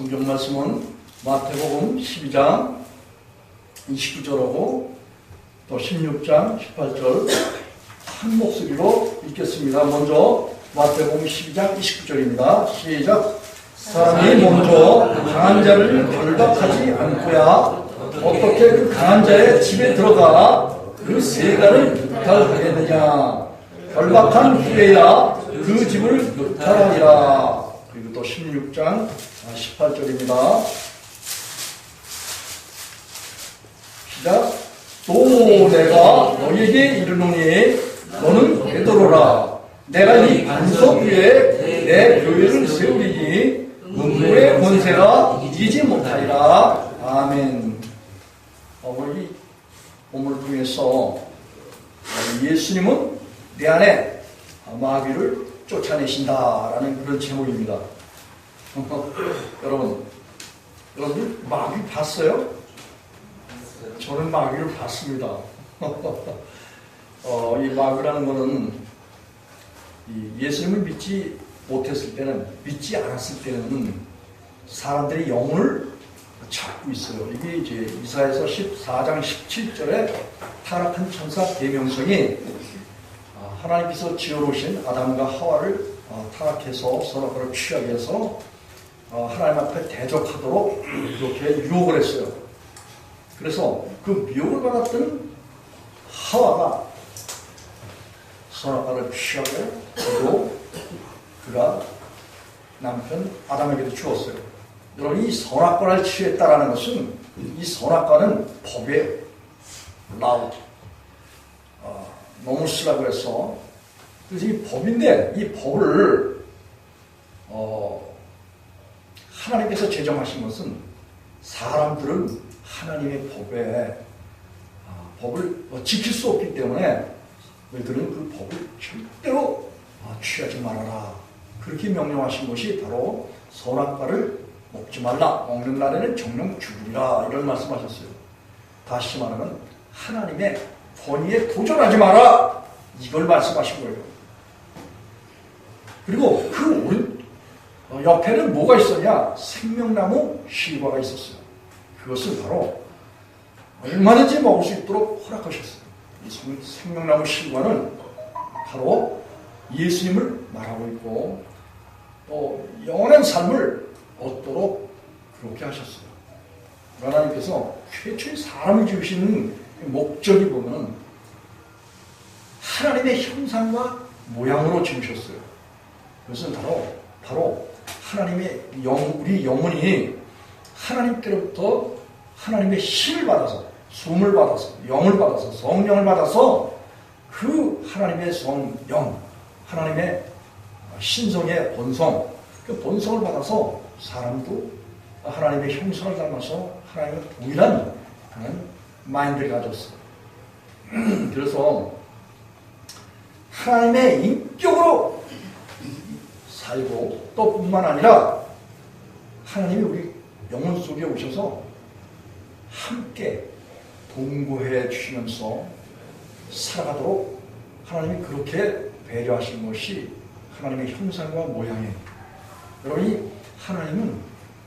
성경 말씀은 마태복음 12장 29절하고 또 16장 18절 한 목소리로 읽겠습니다. 먼저 마태복음 12장 29절입니다. 시작. 사람이 먼저 강한 자를 결박하지 않고야 어떻게 그 강한 자의 집에 들어가 그 세간을 묵탈하겠느냐. 결박한 후에야 그 집을 묵탈하리라. 그리고 또 16장 18절입니다. 시작. 또 내가 너희에게 이르노니 너는 베드로라. 내가 이 반석 위에 내 교회를 세우리니 음부의 권세가 이기지 못하리라. 아멘. 이 본문을 통해서 예수님은 내 안에 마귀를 쫓아내신다라는 그런 제목입니다. 여러분들 마귀 봤어요? 저는 마귀를 봤습니다. 이 마귀라는 것은 예수님을 믿지 못했을 때는, 믿지 않았을 때는 사람들의 영혼을 찾고 있어요. 이게 이제 이사야서 14장 17절에 타락한 천사 대명성이 하나님께서 지어놓으신 아담과 하와를 타락해서 선악과를 취하게 해서 하나님 앞에 대적하도록 그렇게 유혹을 했어요. 그래서 그 미혹을 받았던 하와가 선악과를 취하고 그리고 그가 남편 아담에게도 주었어요. 여러분, 이 선악과를 취했다라는 것은, 이 선악과는 법이에요. 라우. 노무스라고 해서, 그래서 이 법인데, 이 법을 하나님께서 제정하신 것은 사람들은 하나님의 법을 지킬 수 없기 때문에 너희들은 그 법을 절대로 취하지 말아라. 그렇게 명령하신 것이 바로 선악과를 먹지 말라. 먹는 날에는 정령 죽으리라. 이런 말씀하셨어요. 다시 말하면 하나님의 권위에 도전하지 마라. 이걸 말씀하신 거예요. 그리고 그 옆에는 뭐가 있었냐? 생명나무 실과가 있었어요. 그것은 바로 얼마든지 먹을 수 있도록 허락하셨어요. 이 생명나무 실과는 바로 예수님을 말하고 있고 또 영원한 삶을 얻도록 그렇게 하셨어요. 하나님께서 최초의 사람을 지으시는 목적이 보면은 하나님의 형상과 모양으로 지으셨어요. 그것은 바로 하나님의 우리 영혼이 하나님께로부터 하나님의 힘을 받아서, 숨을 받아서, 영을 받아서, 성령을 받아서 그 하나님의 성령, 하나님의 신성의 본성, 그 본성을 받아서 사람도 하나님의 형상을 닮아서 하나님의 동일한 그런 마인드를 가졌어요. 그래서 하나님의 인격으로 살고 또 뿐만 아니라 하나님이 우리 영혼 속에 오셔서 함께 동거해 주시면서 살아가도록 하나님이 그렇게 배려하신 것이 하나님의 형상과 모양이에요. 여러분이 하나님은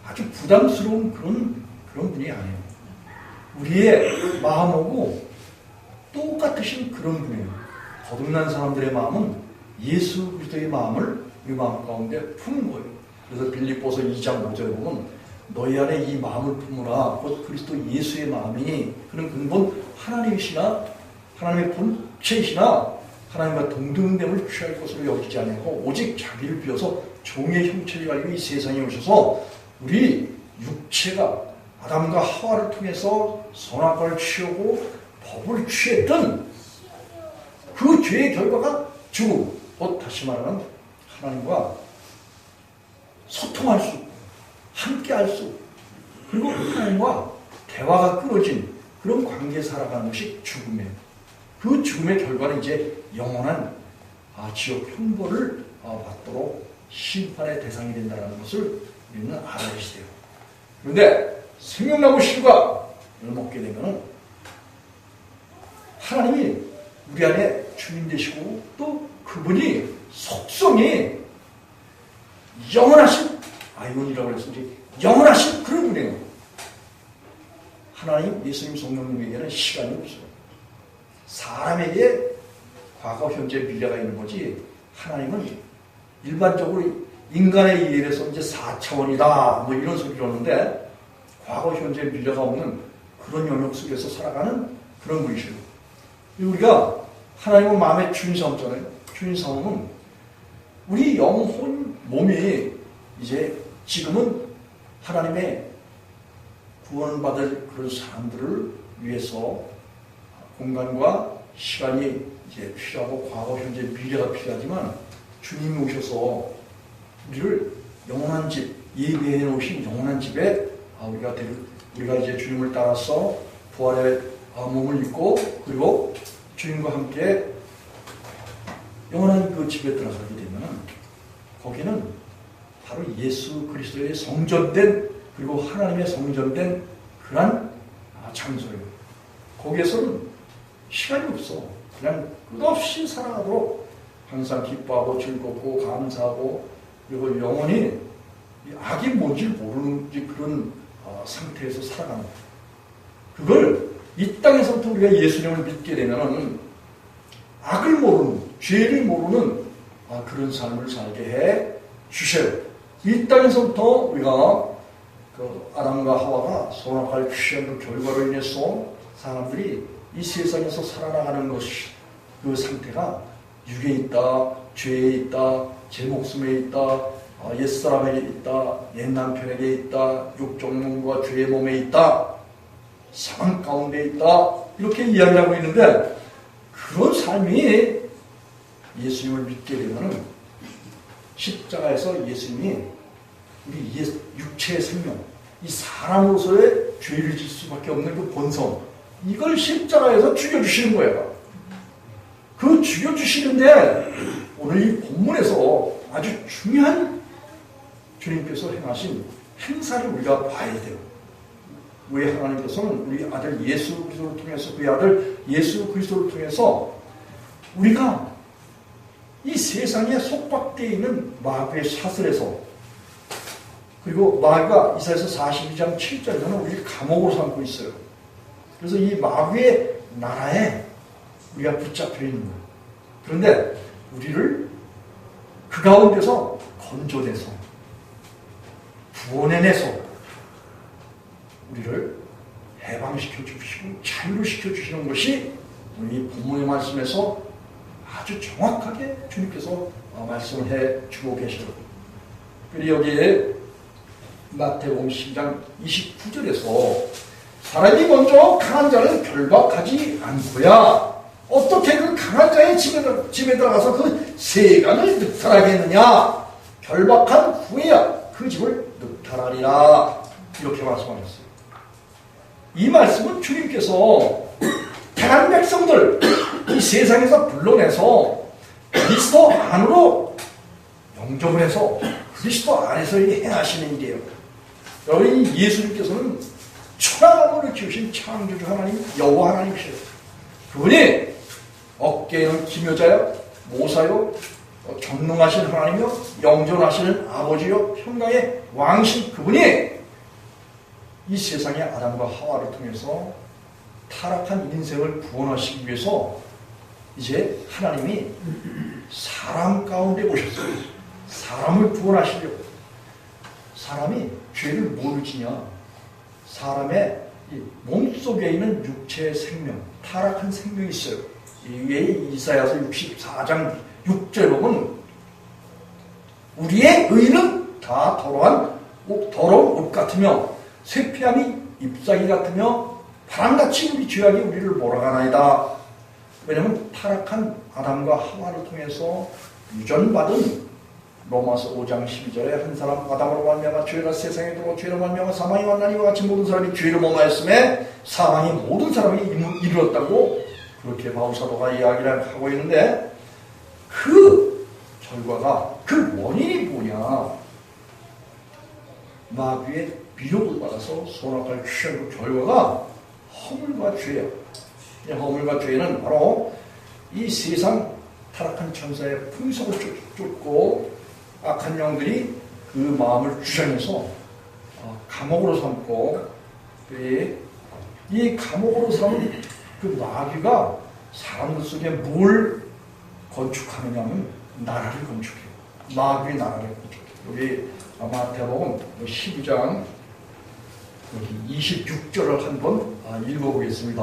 아주 부담스러운 그런 분이 아니에요. 우리의 마음하고 똑같으신 그런 분이에요. 거듭난 사람들의 마음은 예수 그리스도의 마음을 우리 마음 가운데 품은 거예요. 그래서 빌립보서 2장 5절에 보면 너희 안에 이 마음을 품으라. 곧 그리스도 예수의 마음이니 그는 근본 하나님이시나 하나님의 본체이시나 하나님과 동등됨을 취할 것으로 여기지 않고 오직 자기를 비워서 종의 형체를 가지고 이 세상에 오셔서 우리 육체가 아담과 하와를 통해서 선악과를 취하고 법을 취했던 그 죄의 결과가 죽음, 곧 다시 말하면 하나님과 소통할 수, 함께할 수, 그리고 하나님과 대화가 끊어진 그런 관계에 살아가는 것이 죽음이에요. 그 죽음의 결과는 이제 영원한 지옥 형벌을 받도록 심판의 대상이 된다는 것을 우리는 알아야 돼요. 그런데 생명나무 실과를 먹게 되면 하나님이 우리 안에 주인 되시고 또 그분이 속성이 영원하신 아이온이라고 해서 이제 영원하신 그런 분이에요. 하나님, 예수님 성령님에게는 시간이 없어요. 사람에게 과거, 현재, 미래가 있는 거지, 하나님은 일반적으로 인간의 이해에서 이제 4차원이다, 뭐 이런 소리를 하는데, 과거, 현재, 미래가 없는 그런 영역 속에서 살아가는 그런 분이시죠. 우리가 하나님은 마음의 주인 삼잖아요. 주인 삼은 우리 영혼, 몸이 이제 지금은 하나님의 구원받을 그런 사람들을 위해서 공간과 시간이 이제 필요하고 과거, 현재, 미래가 필요하지만 주님이 오셔서 우리를 영원한 집, 예배해 놓으신 영원한 집에 우리가 이제 주님을 따라서 부활의 몸을 입고 그리고 주님과 함께 영원한 그 집에 들어가게 되면 거기는 바로 예수 그리스도의 성전된 그리고 하나님의 성전된 그런 장소예요. 거기에서는 시간이 없어. 그냥 끝없이 살아가도록 항상 기뻐하고 즐겁고 감사하고 그리고 영원히 악이 뭔지 모르는 그런 상태에서 살아가는 거예요. 그걸 이 땅에서부터 우리가 예수님을 믿게 되면은 악을 모르는, 죄를 모르는 그런 삶을 살게 해 주셔요. 이 땅에서부터 우리가 그 아담과 하와가 선악과를 취한 그 결과로 인해서 사람들이 이 세상에서 살아나가는 것이 그 상태가 육에 있다, 죄에 있다, 제 목숨에 있다, 옛사람에게 있다, 옛남편에게 있다, 육정몸과 죄의 몸에 있다, 사망 가운데 있다, 이렇게 이야기를 하고 있는데 그런 삶이 예수님을 믿게 되면 십자가에서 예수님이 우리 육체의 생명, 이 사람으로서의 죄를 질 수밖에 없는 그 본성, 이걸 십자가에서 죽여주시는 거예요. 그 죽여주시는데 오늘 이 본문에서 아주 중요한 주님께서 행하신 행사를 우리가 봐야 돼요. 왜 하나님께서는 우리 아들 예수 그리스도를 통해서 그의 아들 예수 그리스도를 통해서 우리가 이 세상에 속박되어 있는 마귀의 사슬에서 그리고 마귀가 이사야서 42장 7절에서는 우리를 감옥으로 삼고 있어요. 그래서 이 마귀의 나라에 우리가 붙잡혀 있는 거예요. 그런데 우리를 그 가운데서 건져내서 구원해내서 우리를 해방시켜 주시고 자유를 시켜 주시는 것이 우리 본문의 말씀에서 아주 정확하게 주님께서 말씀을 해 주고 계셔요. 그리고 여기에 마태복음 10장 29절에서 사람이 먼저 강한 자를 결박하지 않고야 어떻게 그 강한 자의 집에 들어가서 그 세간을 늑탈하겠느냐. 결박한 후에야 그 집을 늑탈하리라. 이렇게 말씀하셨어요. 이 말씀은 주님께서 택한 백성들 이 세상에서 불러내서 그리스도 안으로 영접을 해서 그리스도 안에서 행하시는 일이에요. 여러분 예수님께서는 천하만물을 지으신 창조주 하나님 여호와 하나님이세요. 그분이 어깨에는 기묘자요 모사요 전능하신 하나님이요 영존하시는 아버지요 평강의 왕신 그분이 이 세상의 아담과 하와를 통해서 타락한 인생을 구원하시기 위해서 이제 하나님이 사람 가운데 오셨어요. 사람을 구원하시려고. 사람이 죄를 뭘 지냐? 사람의 몸속에 있는 육체의 생명, 타락한 생명이 있어요. 이게 이사야서 64장 6절 보면 우리의 의는 다 더러운 옷 같으며 쇠피함이 잎사귀 같으며 바람같이 우리 죄악이 우리를 몰아가나이다. 왜냐하면 타락한 아담과 하와를 통해서 유전받은 로마서 5장 12절에 한 사람 아담으로 말미암아 죄가 세상에 들어오고 죄로 말미암아 사망이 왔나니 이와 같이 모든 사람이 죄를 범하였음에 사망이 모든 사람이 이르렀다고 그렇게 바울사도가 이야기를 하고 있는데 그 결과가 그 원인이 뭐냐. 마귀의 미혹을 받아서 선악과를 취한 그 결과가 허물과 죄예요. 허물과 죄는 바로 이 세상 타락한 천사의 풍속을 쫓고 악한 영들이 그 마음을 주장해서 감옥으로 삼고 이 감옥으로 삼은 그 마귀가 사람들 속에 뭘 건축하느냐면 나라를 건축해요. 마귀의 나라를 건축해요. 여기 마태복음 12장 여기 26절을 한번 읽어보겠습니다.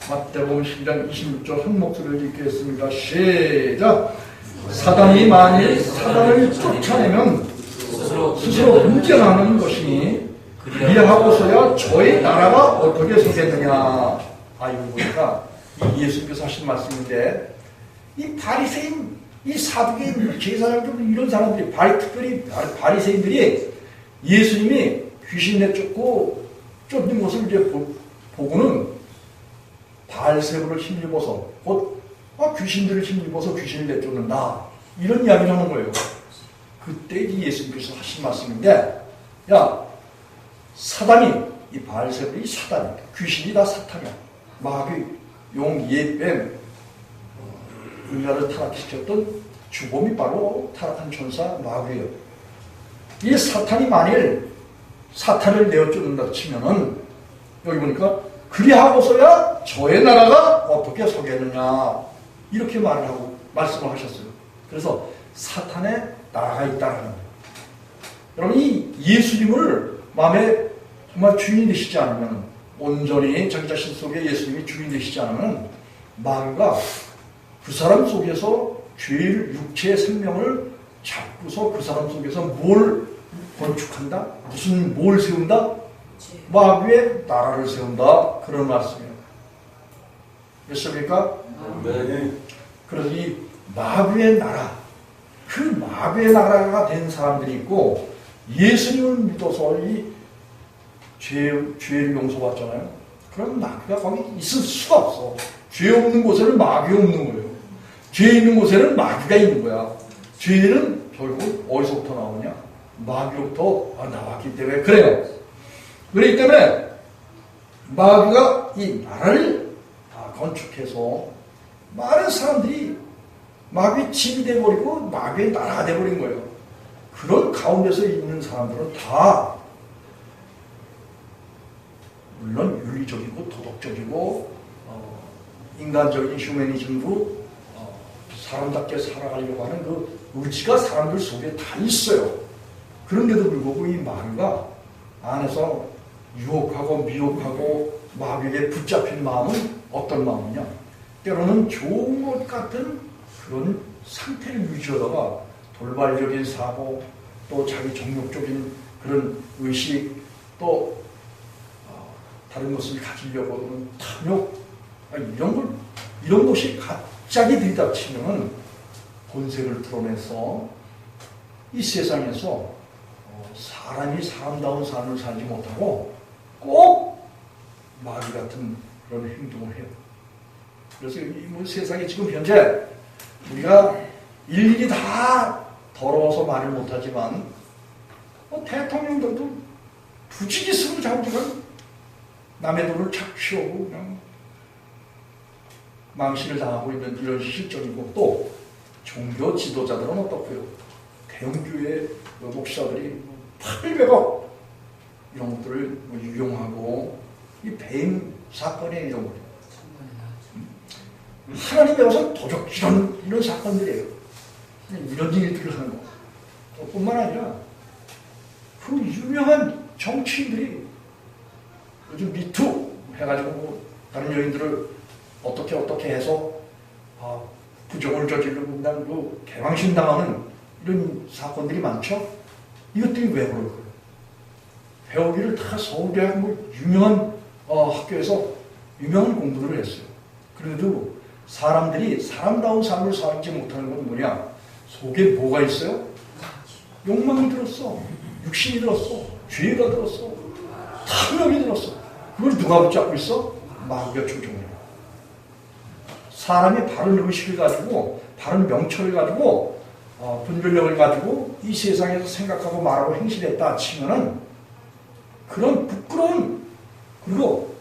마태복음 12장 26절 한 목소리를 읽겠습니다. 시작! 사단이 만일 사단을 쫓아내면 스스로 운전하는 것이니 그리하고서야 저의 나라가 어떻게 서겠느냐. 이거 보니까 예수님께서 하신 말씀인데 이 바리새인, 이 사두개인, 제사장들 이런 사람들이 특별히 바리새인들이 예수님이 귀신 쫓는 것을 이제 보고는 바알세불을 힘입어서 곧 귀신들을 힘입어서 귀신을 내쫓는다 이런 이야기를 하는 거예요. 그때 예수님께서 하신 말씀인데 사단이 이 바알세불이 사단이야. 귀신이 다 사탄이야. 마귀, 용, 예뱀, 인간을 타락시켰던 주범이 바로 타락한 천사 마귀예요. 이 사탄이 만일 사탄을 내어쫓는다 치면은 여기 보니까 그리하고서야 저의 나라가 어떻게 서겠느냐 이렇게 말씀을 하셨어요. 그래서 사탄의 나라가 있다는 거예요. 여러분 이 예수님을 마음에 정말 주인 되시지 않으면 온전히 자기 자신 속에 예수님이 주인 되시지 않으면 마귀가 그 사람 속에서 죄를 육체의 생명을 잡고서 그 사람 속에서 뭘 건축한다? 뭘 세운다? 마귀의 나라를 세운다. 그런 말씀이에요. 됐습니까? 네. 그래서 이 마귀의 나라, 그 마귀의 나라가 된 사람들이 있고 예수님을 믿어서 이 죄를 용서받잖아요. 그럼 마귀가 거기 있을 수가 없어. 죄 없는 곳에는 마귀 없는 거예요. 죄 있는 곳에는 마귀가 있는 거야. 죄는 결국 어디서부터 나오냐? 마귀로부터 나왔기 때문에 그래요. 그렇기 때문에 마귀가 이 나라를 건축해서 많은 사람들이 마귀의 집이 돼버리고 마귀의 나라가 돼버린 거예요. 그런 가운데서 있는 사람들은 다 물론 윤리적이고 도덕적이고 인간적인 휴머니즘으로 사람답게 살아가려고 하는 그 의지가 사람들 속에 다 있어요. 그런데도 불구하고 이 마귀가 안에서 유혹하고 미혹하고 마귀에게 붙잡힌 마음은 어떤 마음이냐? 때로는 좋은 것 같은 그런 상태를 유지하다가 돌발적인 사고, 또 자기 정욕적인 그런 의식, 또 다른 것을 가지려고 하는 탐욕, 이런 것이 갑자기 들이닥치면 본색을 드러내서 이 세상에서 사람이 사람다운 삶을 살지 못하고 꼭 마귀 같은 그런 행동을 해요. 그래서 이 세상에 지금 현재 우리가 일일이 다 더러워서 말을 못하지만 대통령들도 부지기수로 자기가 남의 돈을 착취하고 그냥 망신을 당하고 있는 이런 실정이고, 또 종교 지도자들은 어떻고요? 대형교회 목사들이 800억 이런 것들을 유용하고 이 배임 사건에 이런 거예요. 하나님에 와서 도적 이런 사건들이에요. 이런 일들을 하는 거. 뿐만 아니라 그 유명한 정치인들이 요즘 미투 해가지고 다른 여인들을 어떻게 해서 부정을 저지르고 그냥 그 개망신 당하는 이런 사건들이 많죠. 이것들이 왜 그럴까요? 배우기를 다 서울대학 유명한 학교에서 유명한 공부를 했어요. 그래도 사람들이 사람다운 삶을 살지 못하는 건 뭐냐? 속에 뭐가 있어요? 욕망이 들었어. 육신이 들었어. 죄가 들었어. 탐욕이 들었어. 그걸 누가 붙잡고 있어? 마귀가 조종을 해요. 사람이 바른 의식을 가지고, 바른 명철을 가지고, 분별력을 가지고 이 세상에서 생각하고 말하고 행실했다 치면은 그런 부끄러운, 그리고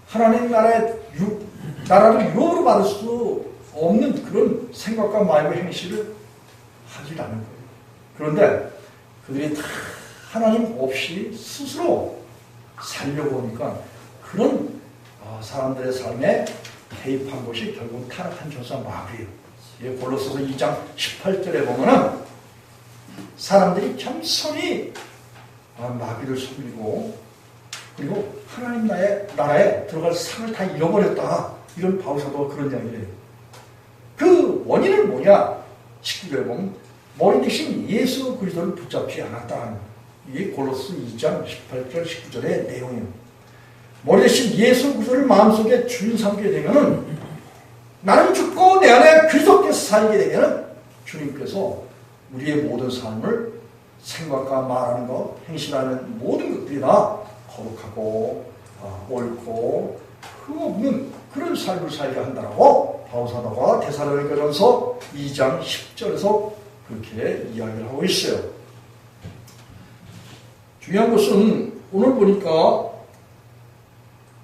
하나님 나라를 유혹으로 받을 수 없는 그런 생각과 말과 행실을 하지 않는 거예요. 그런데 그들이 다 하나님 없이 스스로 살려고 하니까 그런 사람들의 삶에 개입한 것이 결국 타락한 전사 마귀예요. 골로새서 2장 18절에 보면은 사람들이 겸손히 마귀를 섬기고 그리고 하나님 나라에 들어갈 상을 다 잃어버렸다. 이런 바울사도가 그런 이야기를 해요. 그 원인은 뭐냐? 19절에 보면 머리 대신 예수 그리스도를 붙잡지 않았다. 이게 골로새 2장 18절 19절의 내용이에요. 머리 대신 예수 그리스도를 마음속에 주인 삼게 되면은 나는 죽고 내 안에 그리스도께서 살게 되면은 주님께서 우리의 모든 삶을 생각과 말하는 것, 행실하는 모든 것들이 다 거룩하고 옳고 흠없는 그런 삶을 살게 한다라고 바울사도가 데살로니가전서 2장 10절에서 그렇게 이야기를 하고 있어요. 중요한 것은 오늘 보니까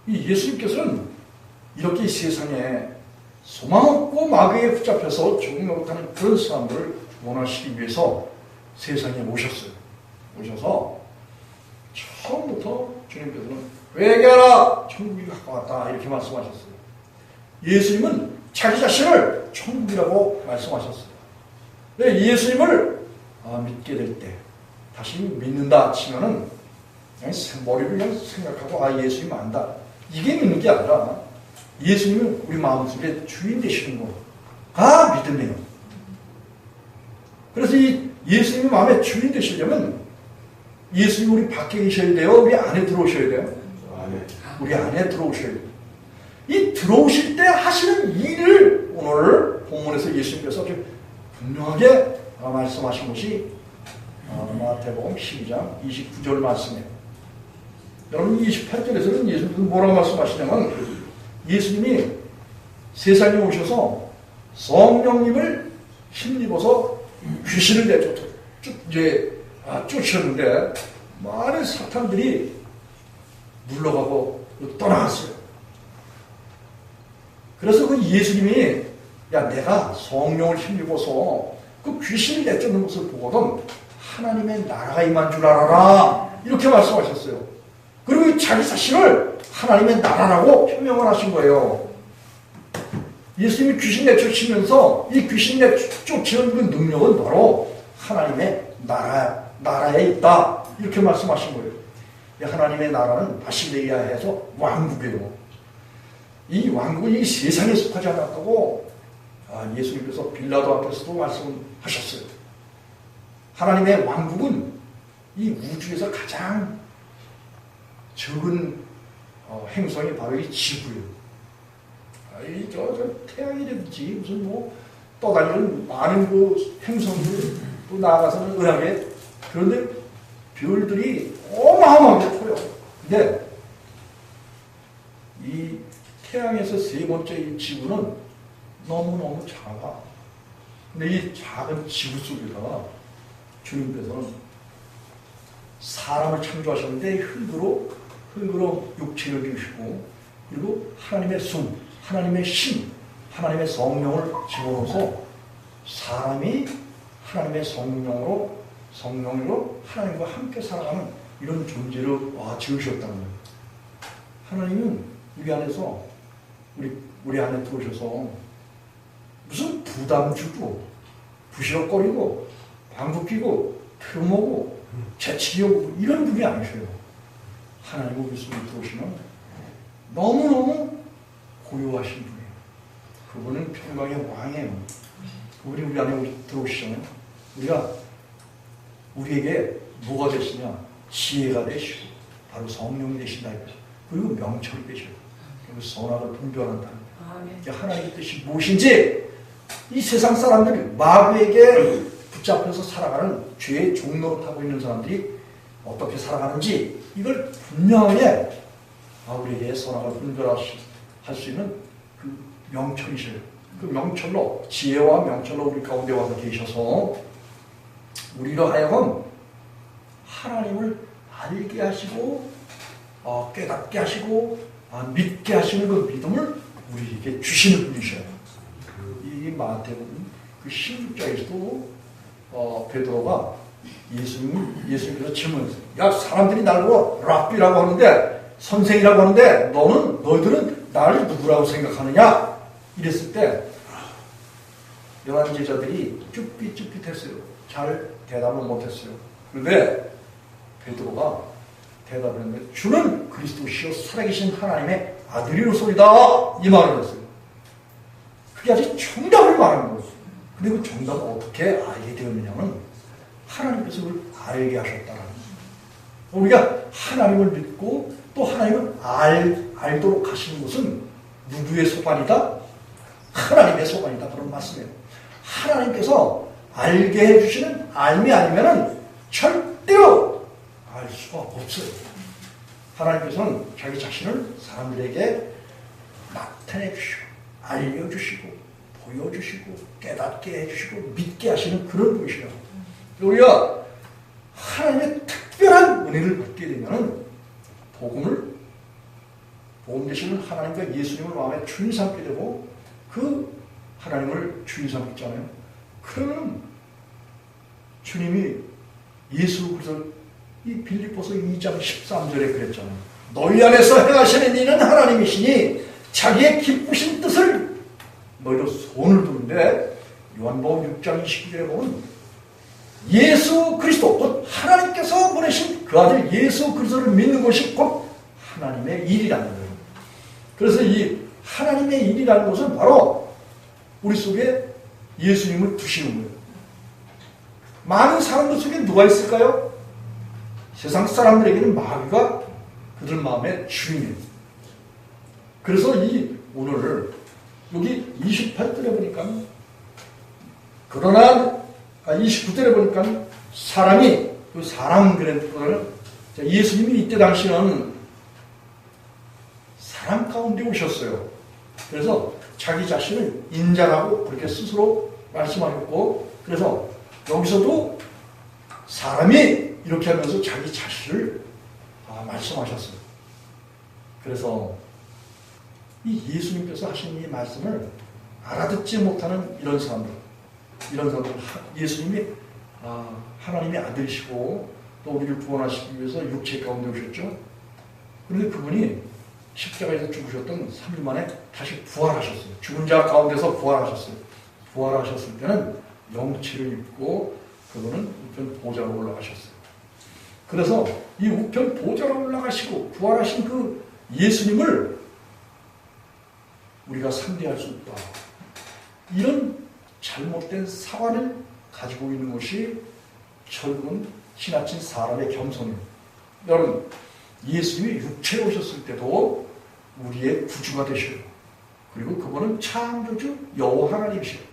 이 예수님께서는 이렇게 세상에 소망 없고 마귀에 붙잡혀서 죽음 노릇하는 그런 사람들을 원하시기 위해서 세상에 오셨어요. 오셔서 처음부터 주님께서는 회개하라! 천국이 가까웠다. 이렇게 말씀하셨어요. 예수님은 자기 자신을 천국이라고 말씀하셨어요. 예수님을 믿게 될 때 다시 믿는다 치면은 그냥 머리를 그냥 생각하고 예수님 안다. 이게 믿는 게 아니라 예수님은 우리 마음속에 주인 되시는 거가 믿음이에요. 그래서 이 예수님이 마음에 주인 되시려면 예수님 우리 밖에 계셔야 돼요? 우리 안에 들어오셔야 돼요? 우리 안에 들어오셔야 돼요. 이 들어오실 때 하시는 일을 오늘 본문에서 예수님께서 분명하게 말씀하신 것이 마태복음 12장 29절 말씀이에요. 여러분 28절에서는 예수님께서 뭐라고 말씀하시냐면 예수님이 세상에 오셔서 성령님을 힘입어서 귀신을 쫓으셨는데 많은 사탄들이 물러가고 떠나갔어요. 그래서 그 예수님이 내가 성령을 힘입어서 그 귀신을 내쫓는 것을 보거든 하나님의 나라가 임한 줄 알아라. 이렇게 말씀하셨어요. 그리고 자기 자신을 하나님의 나라라고 표명을 하신 거예요. 예수님이 귀신 내쫓으면서 이 귀신 내쫓는 그 능력은 바로 하나님의 나라에 있다. 이렇게 말씀하신 거예요. 하나님의 나라는 바실레이아에서 왕국이에요. 이 왕국은 이 세상에 속하지 않았다고 예수님께서 빌라도 앞에서도 말씀하셨어요. 하나님의 왕국은 이 우주에서 가장 적은 행성이 바로 이 지구예요. 저 태양이라든지 무슨 떠다니는 많은 그 행성들 또 나아가서는 의학에 그런데 별들이 어마어마하게 커요. 근데 이 태양에서 세 번째 이 지구는 너무너무 작아. 근데 이 작은 지구 속에다가 주님께서는 사람을 창조하셨는데 흙으로 육체를 주시고 그리고 하나님의 숨, 하나님의 신, 하나님의 성령을 집어넣어서 사람이 하나님의 성령으로 하나님과 함께 살아가는 이런 존재를 지으셨다는 거예요. 하나님은 우리 안에서 우리 안에 들어오셔서 무슨 부담 주고 부시럭거리고 방구 끼고 틈오고 재치기 오고 이런 분이 아니셔요. 하나님 우리 속에 들어오시면 너무너무 고요하신 분이에요. 그분은 평강의 왕이에요. 그분이 우리 안에 들어오시잖아요. 우리에게 뭐가 되시냐? 지혜가 되시고 바로 성령이 되신다. 그리고 명철이 되셔요. 그리고 선악을 분별한다. 하나님의 뜻이 무엇인지 이 세상 사람들이 마귀에게 붙잡혀서 살아가는 죄의 종노릇하고 있는 사람들이 어떻게 살아가는지 이걸 분명하게 우리에게 선악을 분별할 수 있는 그 명철이셔요. 그 명철로 지혜와 명철로 우리 가운데 와서 계셔서 우리로 하여금 하나님을 알게 하시고 깨닫게 하시고 믿게 하시는 그 믿음을 우리에게 주시는 분이셔요. 이 마태복음 그 16장에서도 베드로가 예수님께서 질문했어요. 야, 사람들이 날 보고 랍비라고 하는데, 선생이라고 하는데, 너희들은 나를 누구라고 생각하느냐? 이랬을 때, 11 제자들이 쭈삣쭈삣했어요. 잘 대답을 못했어요. 그런데 베드로가 대답을 했는데, 주는 그리스도시요 살아계신 하나님의 아들이로소이다. 이 말을 했어요. 그게 아직 정답을 말하는 거예요. 근데 그 정답을 어떻게 알게 되었느냐면, 하나님께서 그걸 알게 하셨다는 거예요. 우리가 하나님을 믿고 또 하나님을 알도록 하시는 것은 누구의 소관이다? 하나님의 소관이다. 그런 말씀이에요. 하나님께서 알게 해주시는 알미 아니면은 절대로 알 수가 없어요. 하나님께서는 자기 자신을 사람들에게 나타내 주시고, 알려주시고, 보여주시고, 깨닫게 해주시고, 믿게 하시는 그런 분이시라고. 우리가 하나님의 특별한 은혜를 받게 되면 복음 되시는 하나님과 예수님을 마음에 주인 삼게 되고 그 하나님을 주인 삼겠잖아요. 그러면 주님이 예수 그리스도 이 빌립보서 2장 13절에 그랬잖아요. 너희 안에서 행하시는 이는 하나님이시니 자기의 기쁘신 뜻을 너희로 손을 두는데 요한복음 6장 29절에 보면 예수 그리스도 곧 하나님께서 보내신 그 아들 예수 그리스도를 믿는 것이 곧 하나님의 일이라는 거예요. 그래서 이 하나님의 일이라는 것은 바로 우리 속에 예수님을 두시는 거예요. 많은 사람들 속에 누가 있을까요? 세상 사람들에게는 마귀가 그들 마음의 주인이에요. 그래서 이 오늘을 여기 28절에 보니까 그러나 29절에 보니까 사람이 그 사람 그랬거든요. 예수님이 이때 당시는 사람 가운데 오셨어요. 그래서 자기 자신을 인자라고 그렇게 스스로 말씀하셨고, 그래서 여기서도 사람이 이렇게 하면서 자기 자신을 말씀하셨어요. 그래서 이 예수님께서 하신 이 말씀을 알아듣지 못하는 이런 사람들 예수님이 하나님의 아들이시고 또 우리를 구원하시기 위해서 육체 가운데 오셨죠. 그런데 그분이 십자가에서 죽으셨던 3일 만에 다시 부활하셨어요. 죽은 자 가운데서 부활하셨어요. 부활하셨을 때는 영체를 입고 그분은 우편 보좌로 올라가셨어요. 그래서 이 우편 보좌로 올라가시고 부활하신 그 예수님을 우리가 상대할 수 없다. 이런 잘못된 사관을 가지고 있는 것이 철근 지나친 사람의 겸손입니다. 여러분, 예수님이 육체에 오셨을 때도 우리의 구주가 되시고, 그리고 그분은 창조주 여호와 하나님이시고,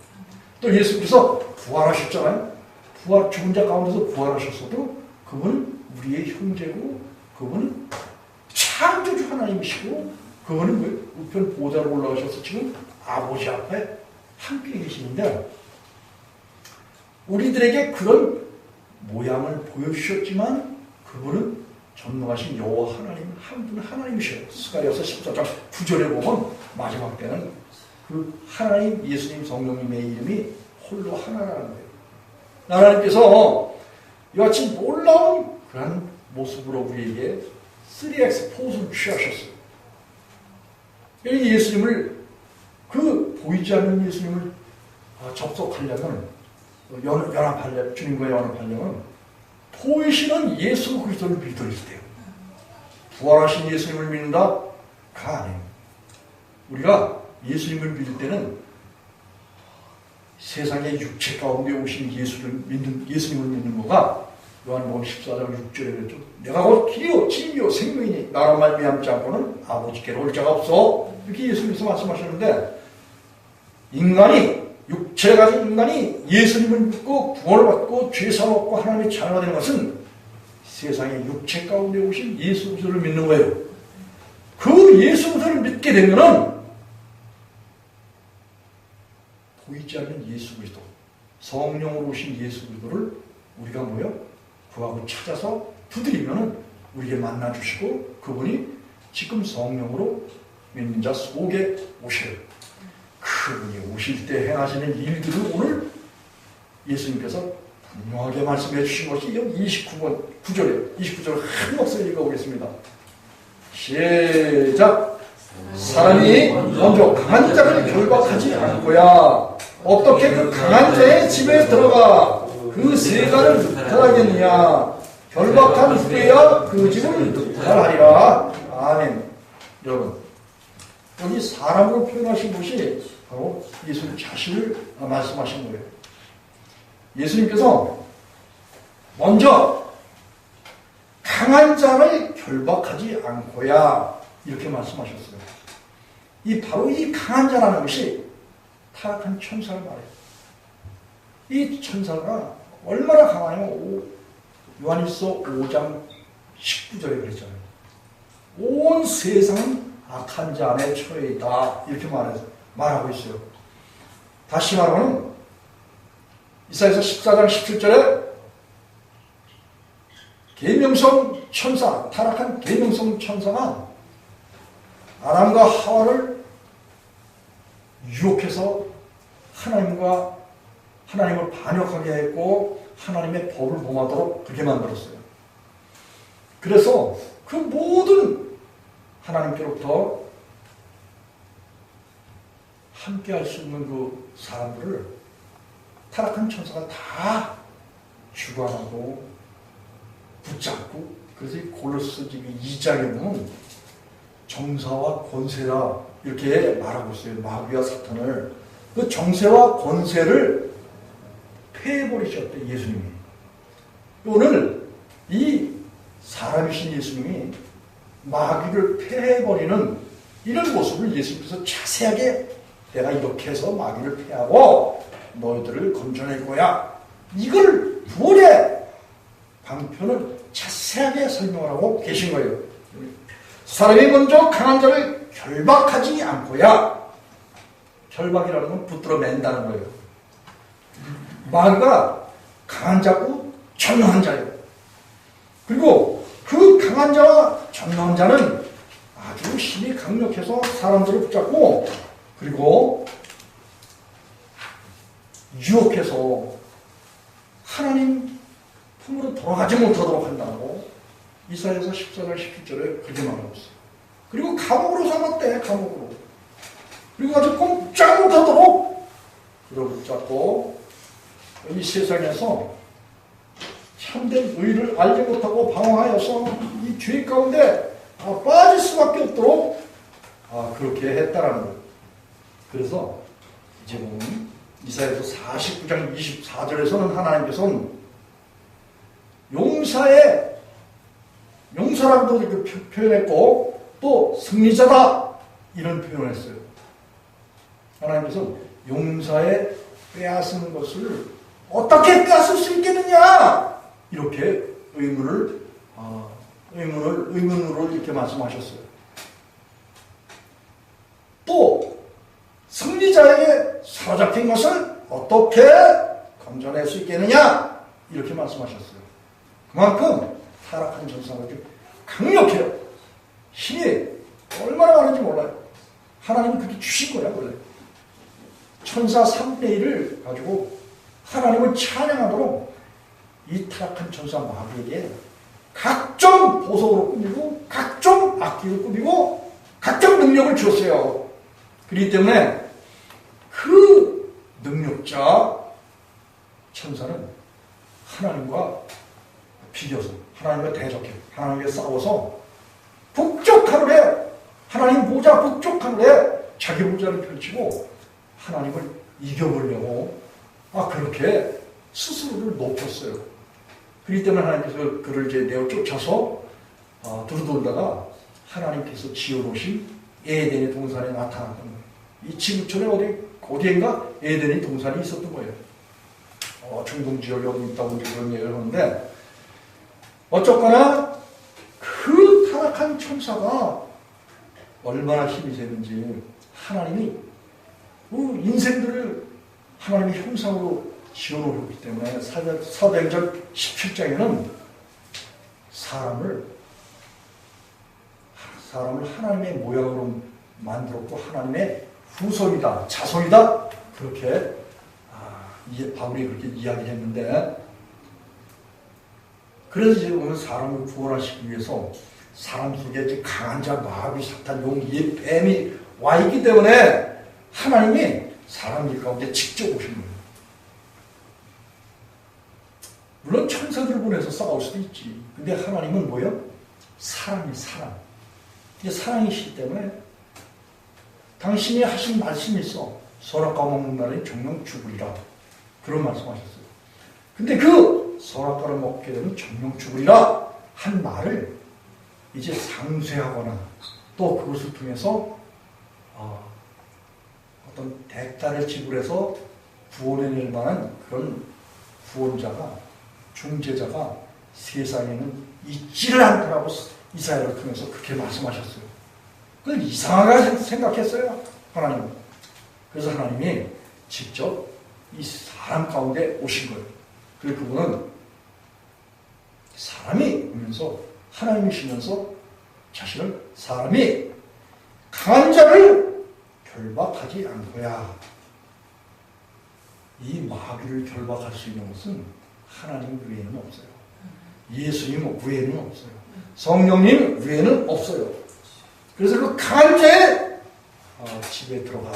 또 예수께서 부활하셨잖아요. 죽은 자 가운데서 부활하셨어도 그분은 우리의 형제고, 그분은 창조주 하나님이시고, 그분은 우편 보좌로 올라가셔서 지금 아버지 앞에 함께 계시는데, 우리들에게 그런 모양을 보여주셨지만 그분은 전능하신 여호와 하나님 한 분 하나님이셔요. 스가랴서 14장 9절에 보면 마지막 때는 그 하나님 예수님 성령님의 이름이 홀로 하나라는 거예요. 하나님께서 이같이 놀라운 그런 모습으로 우리에게 3X 포즈를 취하셨어요. 이 예수님을 그 보이지 않는 예수님을 접속하려면 연합하려면 주님과 연합하려면 보이시는 예수 그리스도를 믿어야 돼요. 부활하신 예수님을 믿는다가 아니에요. 우리가 예수님을 믿을 때는 세상의 육체 가운데 오신 예수님을 믿는 거가 요한복음 14장 6절에 그랬죠. 내가 곧 길이요 진리요 생명이니 나로 말미암지 않고는 아버지께로 올 자가 없어. 이렇게 예수님께서 말씀하셨는데, 육체를 가진 인간이 예수님을 믿고 구원을 받고 죄사함을 받고 하나님의 자녀가 되는 것은 세상의 육체 가운데 오신 예수 그리스도를 믿는 거예요. 그 예수 그리스도를 믿게 되면은 보이지 않는 예수 그리스도, 성령으로 오신 예수 그리스도를 우리가 구하고 찾아서 두드리면은 우리에게 만나 주시고 그분이 지금 성령으로 믿는 자 속에 오셔요. 그분이 오실 때 행하시는 일들을 오늘 예수님께서 분명하게 말씀해 주신 것이 29번 9절에 29절을 한 목소리 읽어보겠습니다. 시작. 사람이 먼저 강한 자를 결박하지 않고야 어떻게 그 강한 자의 집에 들어가 그 세간을 득하겠느냐. 결박한 후에야 그 집을 득하리라. 아멘. 여러분, 여기 사람으로 표현하신 것이 바로 예수님 자신을 말씀하신 거예요. 예수님께서 먼저 강한 자를 결박하지 않고야 이렇게 말씀하셨어요. 바로 이 강한 자라는 것이 타락한 천사를 말해요. 이 천사가 얼마나 강하냐면 요한일서 5장 19절에 그랬잖아요. 온 세상은 악한 자 안에 처해 있다. 이렇게 말하고 있어요. 다시 말하면 이사야서 14장 17절에 계명성 천사, 타락한 계명성 천사가 아담과 하와를 유혹해서 하나님을 반역하게 했고 하나님의 법을 범하도록 그렇게 만들었어요. 그래서 그 모든 하나님께로부터 함께 할 수 있는 그 사람들을 타락한 천사가 다 주관하고 붙잡고, 그래서 이 골로새 2장에 보면 정사와 권세라 이렇게 말하고 있어요. 마귀와 사탄을. 그 정세와 권세를 폐해버리셨대, 예수님이. 오늘 이 사람이신 예수님이 마귀를 폐해버리는 이런 모습을 예수님께서 자세하게 내가 이렇게 해서 마귀를 폐하고 너희들을 건져낼 거야. 이걸 9월의 방편을 자세하게 설명을 하고 계신 거예요. 사람이 먼저 강한 자를 결박하지 않고야. 결박이라는 건 붙들어 맨다는 거예요. 마귀가 강한 자고 전능한 자예요. 그리고 그 강한 자와 전능한 자는 아주 힘이 강력해서 사람들을 붙잡고 그리고 유혹해서 하나님 품으로 돌아가지 못하도록 한다고 이사야서 14장 17절에 그렇게 말하고 있어요. 그리고 감옥으로 삼았대, 감옥으로. 그리고 아주 꼼짝 못하도록 그를 붙잡고 이 세상에서 참된 의를 알지 못하고 방황하여서 이 죄 가운데 빠질 수밖에 없도록 그렇게 했다라는 거예요. 그래서 이제 보면 이사야서 49장 24절에서는 하나님께서는 용사라고도 이렇게 표현했고 또 승리자다 이런 표현을 했어요. 하나님께서 용사의 빼앗은 것을 어떻게 빼앗을 수 있겠느냐 이렇게 의문으로 이렇게 말씀하셨어요. 또 승리자에게 사로잡힌 것을 어떻게 건져낼 수 있겠느냐 이렇게 말씀하셨어요. 그만큼 타락한 전사가 강력해요. 힘이 얼마나 많은지 몰라요. 하나님은 그렇게 주신 거야 원래. 천사 3분의 1을 가지고 하나님을 찬양하도록 이 타락한 천사 마귀에게 각종 보석으로 꾸미고 각종 악기를 꾸미고 각종 능력을 줬어요. 그렇기 때문에 그 능력자 천사는 하나님과 비교서 하나님과 대적해 하나님과 싸워서 북적하늘에 하나님 보좌 북적하늘에 자기 보좌를 펼치고 하나님을 이겨보려고 그렇게 스스로를 높였어요. 그렇기 때문에 하나님께서 그를 이제 내어 쫓아서 두루돌다가 하나님께서 지어놓으신 에덴의 동산에 나타났던 거예요. 이 지구촌에 어디인가 에덴의 동산이 있었던 거예요. 중동 지역에 어디 있다고 그런 얘기를 하는데 어쨌거나 그 타락한 천사가 얼마나 힘이 되는지 하나님이 인생들을 하나님의 형상으로 지어놓았기 때문에 사도행전 17장에는 사람을 하나님의 모양으로 만들었고 하나님의 후손이다, 자손이다 그렇게 바울이 그렇게 이야기했는데 그래서 이제 오늘 사람을 구원하시기 위해서 사람 속에 이제 강한 자, 마귀, 사탄, 용기, 뱀이 와 있기 때문에 하나님이 사람 일 가운데 직접 오신 거예요. 물론 천사들 보내서 싸울 수도 있지. 근데 하나님은 뭐예요? 사람이 사람. 이게 사랑이시기 때문에 당신이 하신 말씀이 있어. 선악과 먹는 날에 정령 죽으리라. 그런 말씀하셨어요. 근데 그 선악과를 먹게 되면 정령 죽으리라 한 말을 이제 상쇄하거나 또 그것을 통해서 어떤 대가를 지불해서 구원해낼 만한 그런 구원자가, 중재자가 세상에는 있지를 않더라고. 이사야를 통해서 그렇게 말씀하셨어요. 그걸 이상하게 생각했어요, 하나님은. 그래서 하나님이 직접 이 사람 가운데 오신 거예요. 그리고 그분은 사람이 오면서, 하나님이시면서 자신을 사람이 강한 자를 결박하지 않고야. 이 마귀를 결박할 수 있는 것은 하나님 외에는 없어요. 예수님 외에는 없어요. 성령님 외에는 없어요. 그래서 그 강한 자의 집에 들어가.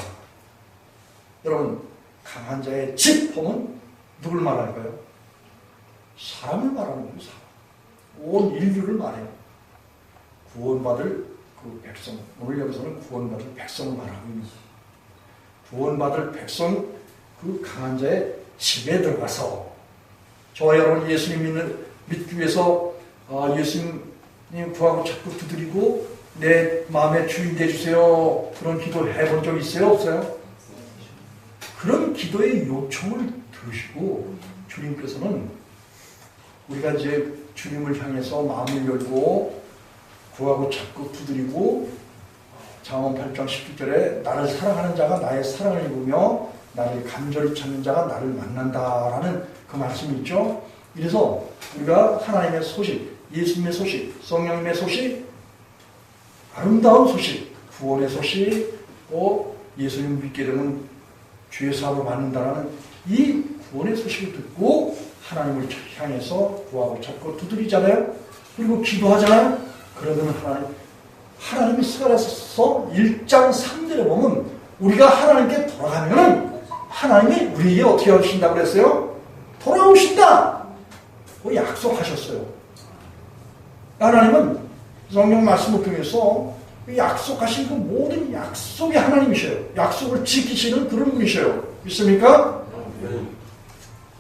여러분, 강한 자의 집 하면 누굴 말할까요? 사람을 말하는 거예요. 사람. 온 인류를 말해요. 구원받을 그 백성. 오늘 여기서는 구원받을 백성을 말하고 있는 거예요. 구원받을 백성, 그 강한 자의 집에 들어가서 저와 여러분 예수님 믿기 위해서 예수님 구하고 자꾸 두드리고 내 마음의 주인 되주세요. 그런 기도 해본 적 있어요? 없어요? 그런 기도의 요청을 들으시고 주님께서는 우리가 이제 주님을 향해서 마음을 열고 구하고 자꾸 두드리고 잠언 8장 17절에 나를 사랑하는 자가 나의 사랑을 입으며 나를 간절히 찾는 자가 나를 만난다라는 그 말씀이 있죠. 그래서 우리가 하나님의 소식, 예수님의 소식, 성령님의 소식, 아름다운 소식, 구원의 소식, 또 예수님 믿게 되면 죄 사함을 받는다라는 이 구원의 소식을 듣고 하나님을 향해서 구하고 찾고 두드리잖아요. 그리고 기도하잖아요. 그러면 하나님이 스가랴서 1장 3절에 보면 우리가 하나님께 돌아가면 하나님이 우리에게 어떻게 하신다고 그랬어요? 돌아오신다! 약속하셨어요. 하나님은 성령 말씀을 통해서 약속하신 그 모든 약속이 하나님이셔요. 약속을 지키시는 그런 분이셔요. 믿습니까?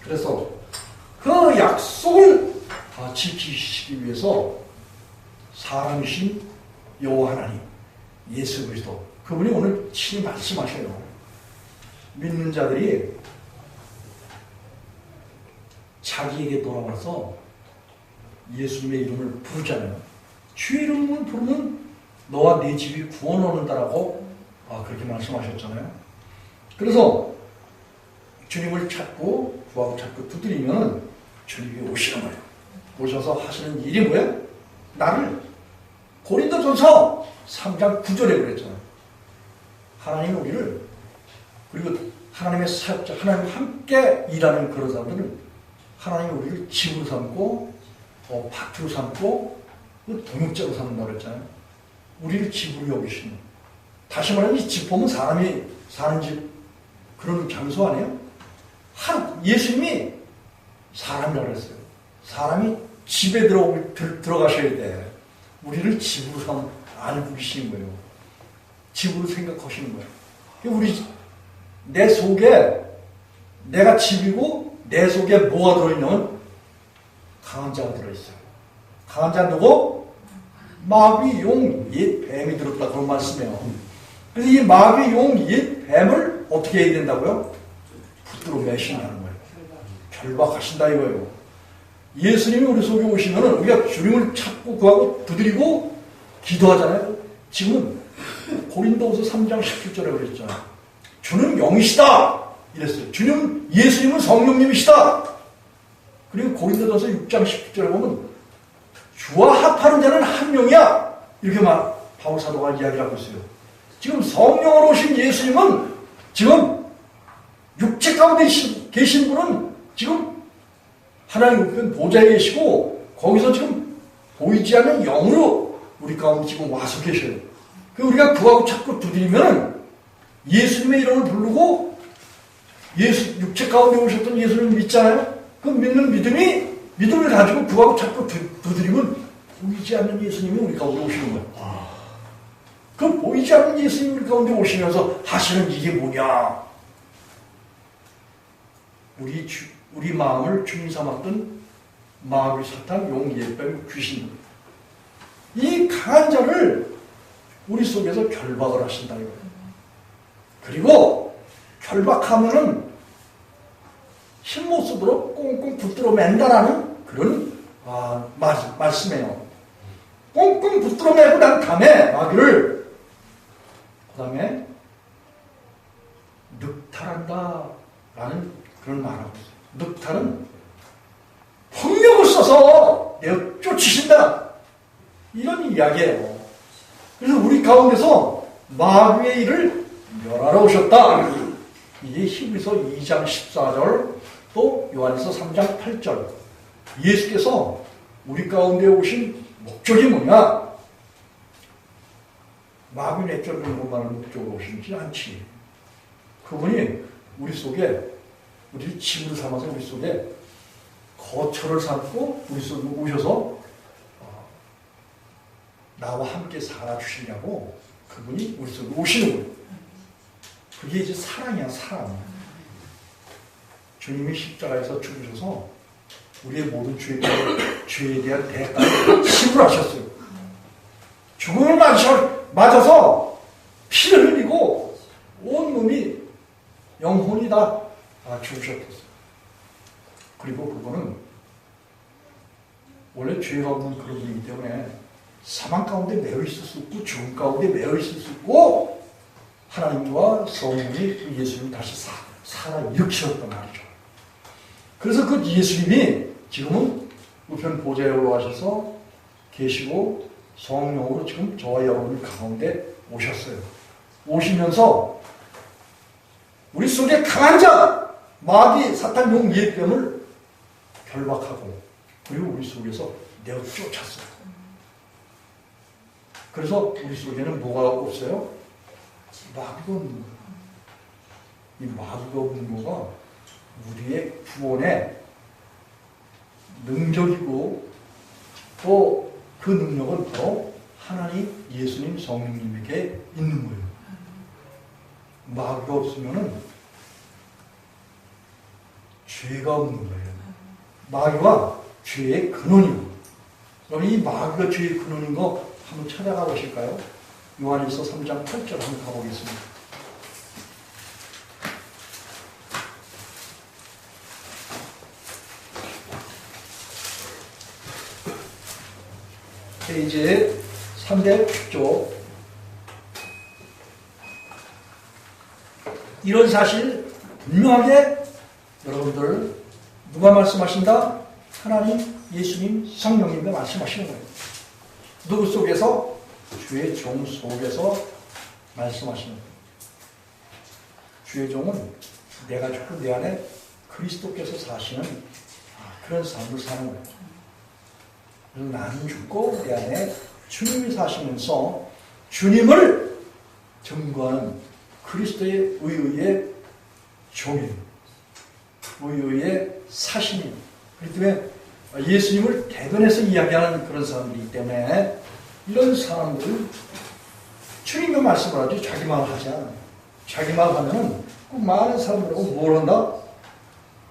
그래서 그 약속을 지키시기 위해서 사람이신 여호와 하나님, 예수 그리스도, 그분이 오늘 친히 말씀하셔요. 믿는 자들이 자기에게 돌아와서 예수님의 이름을 부르잖아요. 주의 이름을 부르면 너와 네 집이 구원 얻는다라고 그렇게 말씀하셨잖아요. 그래서 주님을 찾고 구하고 찾고 두드리면 주님이 오시는 거예요. 오셔서 하시는 일이 뭐예요? 나를 고린도전서 3장 9절에 그랬잖아요. 하나님이 우리를, 그리고 하나님의 사역자, 하나님과 함께 일하는 그런 사람들은 하나님이 우리를 집으로 삼고 밭으로 삼고 동역자로 삼는다고 그랬잖아요. 우리를 집으로 여기시는, 다시 말하면 이 집 보면 사람이 사는 집, 그런 장소 아니에요? 예수님이 사람이라고 그랬어요. 사람이 집에 들어가셔야 돼. 우리를 집으로 알고 계시는 거예요. 집으로 생각하시는 거예요. 내 속에, 내가 집이고 내 속에 뭐가 들어있냐면 강한 자가 들어있어요. 강한 자 누구? 마귀, 용, 옛 뱀이 들었다, 그런 말씀이에요. 그래서 이 마귀, 용, 옛 뱀을 어떻게 해야 된다고요? 붙들어 매신다는 거예요. 결박하신다 이거예요. 예수님이 우리 속에 오시면 우리가 주님을 찾고 구하고 두드리고 기도하잖아요. 지금 고린도후서 3장 17절에 그랬잖아요. 주는 영이시다 이랬어요. 예수님은 성령님이시다. 그리고 고린도전서 6장 17절에 보면 주와 합하는 자는 한 명이야, 이렇게 바울 사도가 이야기하고 있어요. 지금 성령으로 오신 예수님은 지금 육체 가운데 계신 분은 지금 하나님 우편 보좌에 계시고 거기서 지금 보이지 않는 영으로 우리 가운데 지금 와서 계셔요. 우리가 그하고 자꾸 두드리면 예수님의 이름을 부르고 예수 육체 가운데 오셨던 예수님을 믿잖아요. 그 믿는 믿음을 가지고 그하고 자꾸 두드리면 보이지 않는 예수님이 우리 가운데 오시는 거예요. 그 보이지 않는 예수님이 우리 가운데 오시면서 하시는 이게 뭐냐? 우리 마음을 주인 삼았던 마귀 사탄 용 예뱀 귀신, 이 강한 자를 우리 속에서 결박을 하신다 이거예요. 그리고 결박하면은 힘 못 쓰도록 꽁꽁 붙들어 맨다라는 그런 말씀이에요. 꽁꽁 붙들어 매고 난 다음에 마귀를 그 다음에 늑탈한다 라는 그런 말을 하고 있어요. 늑탈은 폭력을 써서 내어 쫓으신다 이런 이야기예요. 그래서 우리 가운데서 마귀의 일을 멸하러 오셨다. 이게 히브리서 2장 14절 또 요한일서 3장 8절. 예수께서 우리 가운데 오신 목적이 뭐냐? 마귀 내쫓는 것만을 목적으로 오시지 않지. 그분이 우리 속에, 우리 집을 삼아서 우리 속에 거처를 삼고 우리 속에 오셔서 나와 함께 살아주시려고 그분이 우리 속에 오시는 거예요. 그게 이제 사랑이야, 사랑. 주님이 십자가에서 죽으셔서 우리의 모든 죄에 대한 대가를 지불하셨어요. 죽음을 맞아서 피를 흘리고 온몸이 영혼이 다 죽으셨어요. 그리고 그거는 원래 죄가 없는 그런 분이기 때문에 사망 가운데 매여 있을 수 있고 죽음 가운데 매여 있을 수 있고 하나님과 성령이 예수님을 다시 살아 일으키셨단 말이죠. 그래서 그 예수님이 지금은 우편 보좌에 올라가셔서 계시고 성령으로 지금 저와 여러분 가운데 오셨어요. 오시면서 우리 속에 강한 자, 마귀, 사탄, 용, 예뱀을 결박하고 그리고 우리 속에서 내어 쫓았어요. 그래서 우리 속에는 뭐가 없어요? 마귀가 없는 거예요. 이 마귀가 없는 거가 우리의 구원의 능력이고 또 그 능력은 바로 하나님, 예수님, 성령님에게 있는 거예요. 마귀가 없으면은 죄가 없는 거예요. 마귀가 죄의 근원이고. 그럼 이 마귀가 죄의 근원인 거 한번 찾아가 보실까요? 요한일서 3장 8절 한번 가보겠습니다. 페이지 306쪽. 이런 사실 분명하게 여러분들 누가 말씀하신다? 하나님, 예수님, 성령님이 말씀하시는 거예요. 누구 속에서? 주의 종 속에서 말씀하시는 거예요. 주의 종은 내가 죽고 내 안에 그리스도께서 사시는 그런 삶을 사는 거예요. 그래서 나는 죽고 내 안에 주님이 사시면서 주님을 증거하는 그리스도의 의의 종이에요. 의의 사신이에요. 그렇기 때문에 예수님을 대변해서 이야기하는 그런 사람들이기 때문에 이런 사람들은 주님의 말씀을 하지 자기 말을 하지 않아요. 자기 말을 하면은 많은 사람들하고 뭘 한다?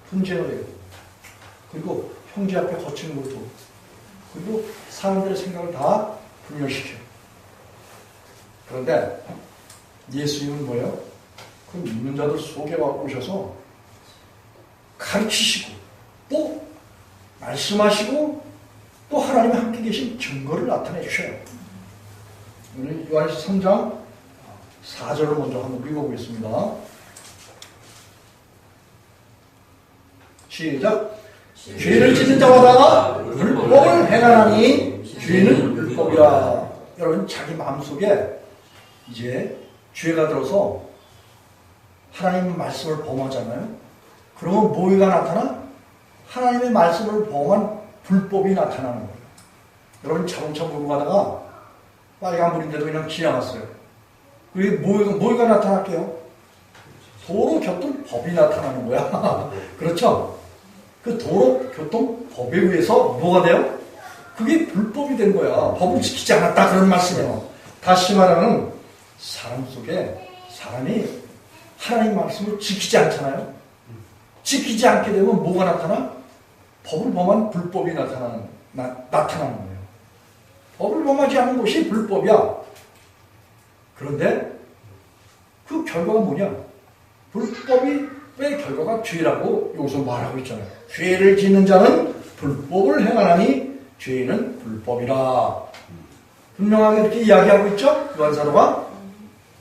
분쟁을 해요. 그리고 형제 앞에 거치는 것도, 그리고 사람들의 생각을 다 분열시켜요. 그런데 예수님은 뭐예요? 그 믿는 자들 속에 오셔서 가르치시고 또 말씀하시고 또 하나님이 함께 계신 증거를 나타내 주셔요. 오늘 요한일서 3장 4절을 먼저 한번 읽어보겠습니다. 시작. 죄를 짓는 자마다 율법을 행하나니 죄는 율법이라. 여러분 자기 마음속에 이제 죄가 들어서 하나님의 말씀을 범하잖아요. 그러면 뭐가 나타나? 하나님의 말씀을 범한 불법이 나타나는 거예요. 여러분 자동차 몰고 가다가 빨간불인데도 그냥 지나갔어요. 그게 뭐가 나타날게요? 도로교통법이 나타나는 거야. 그렇죠? 그 도로교통법에 의해서 뭐가 돼요? 그게 불법이 된 거야. 법을 지키지 않았다 그런 말씀이에요. 다시 말하면 사람 속에 사람이 하나님 말씀을 지키지 않잖아요. 지키지 않게 되면 뭐가 나타나? 법을 범한 불법이 나타나는 거예요. 법을 범하지 않은 것이 불법이야. 그런데 그 결과가 뭐냐? 불법의 결과가 죄라고 여기서 말하고 있잖아요. 죄를 짓는 자는 불법을 행하나니 죄는 불법이라. 분명하게 이렇게 이야기하고 있죠? 요한사도가.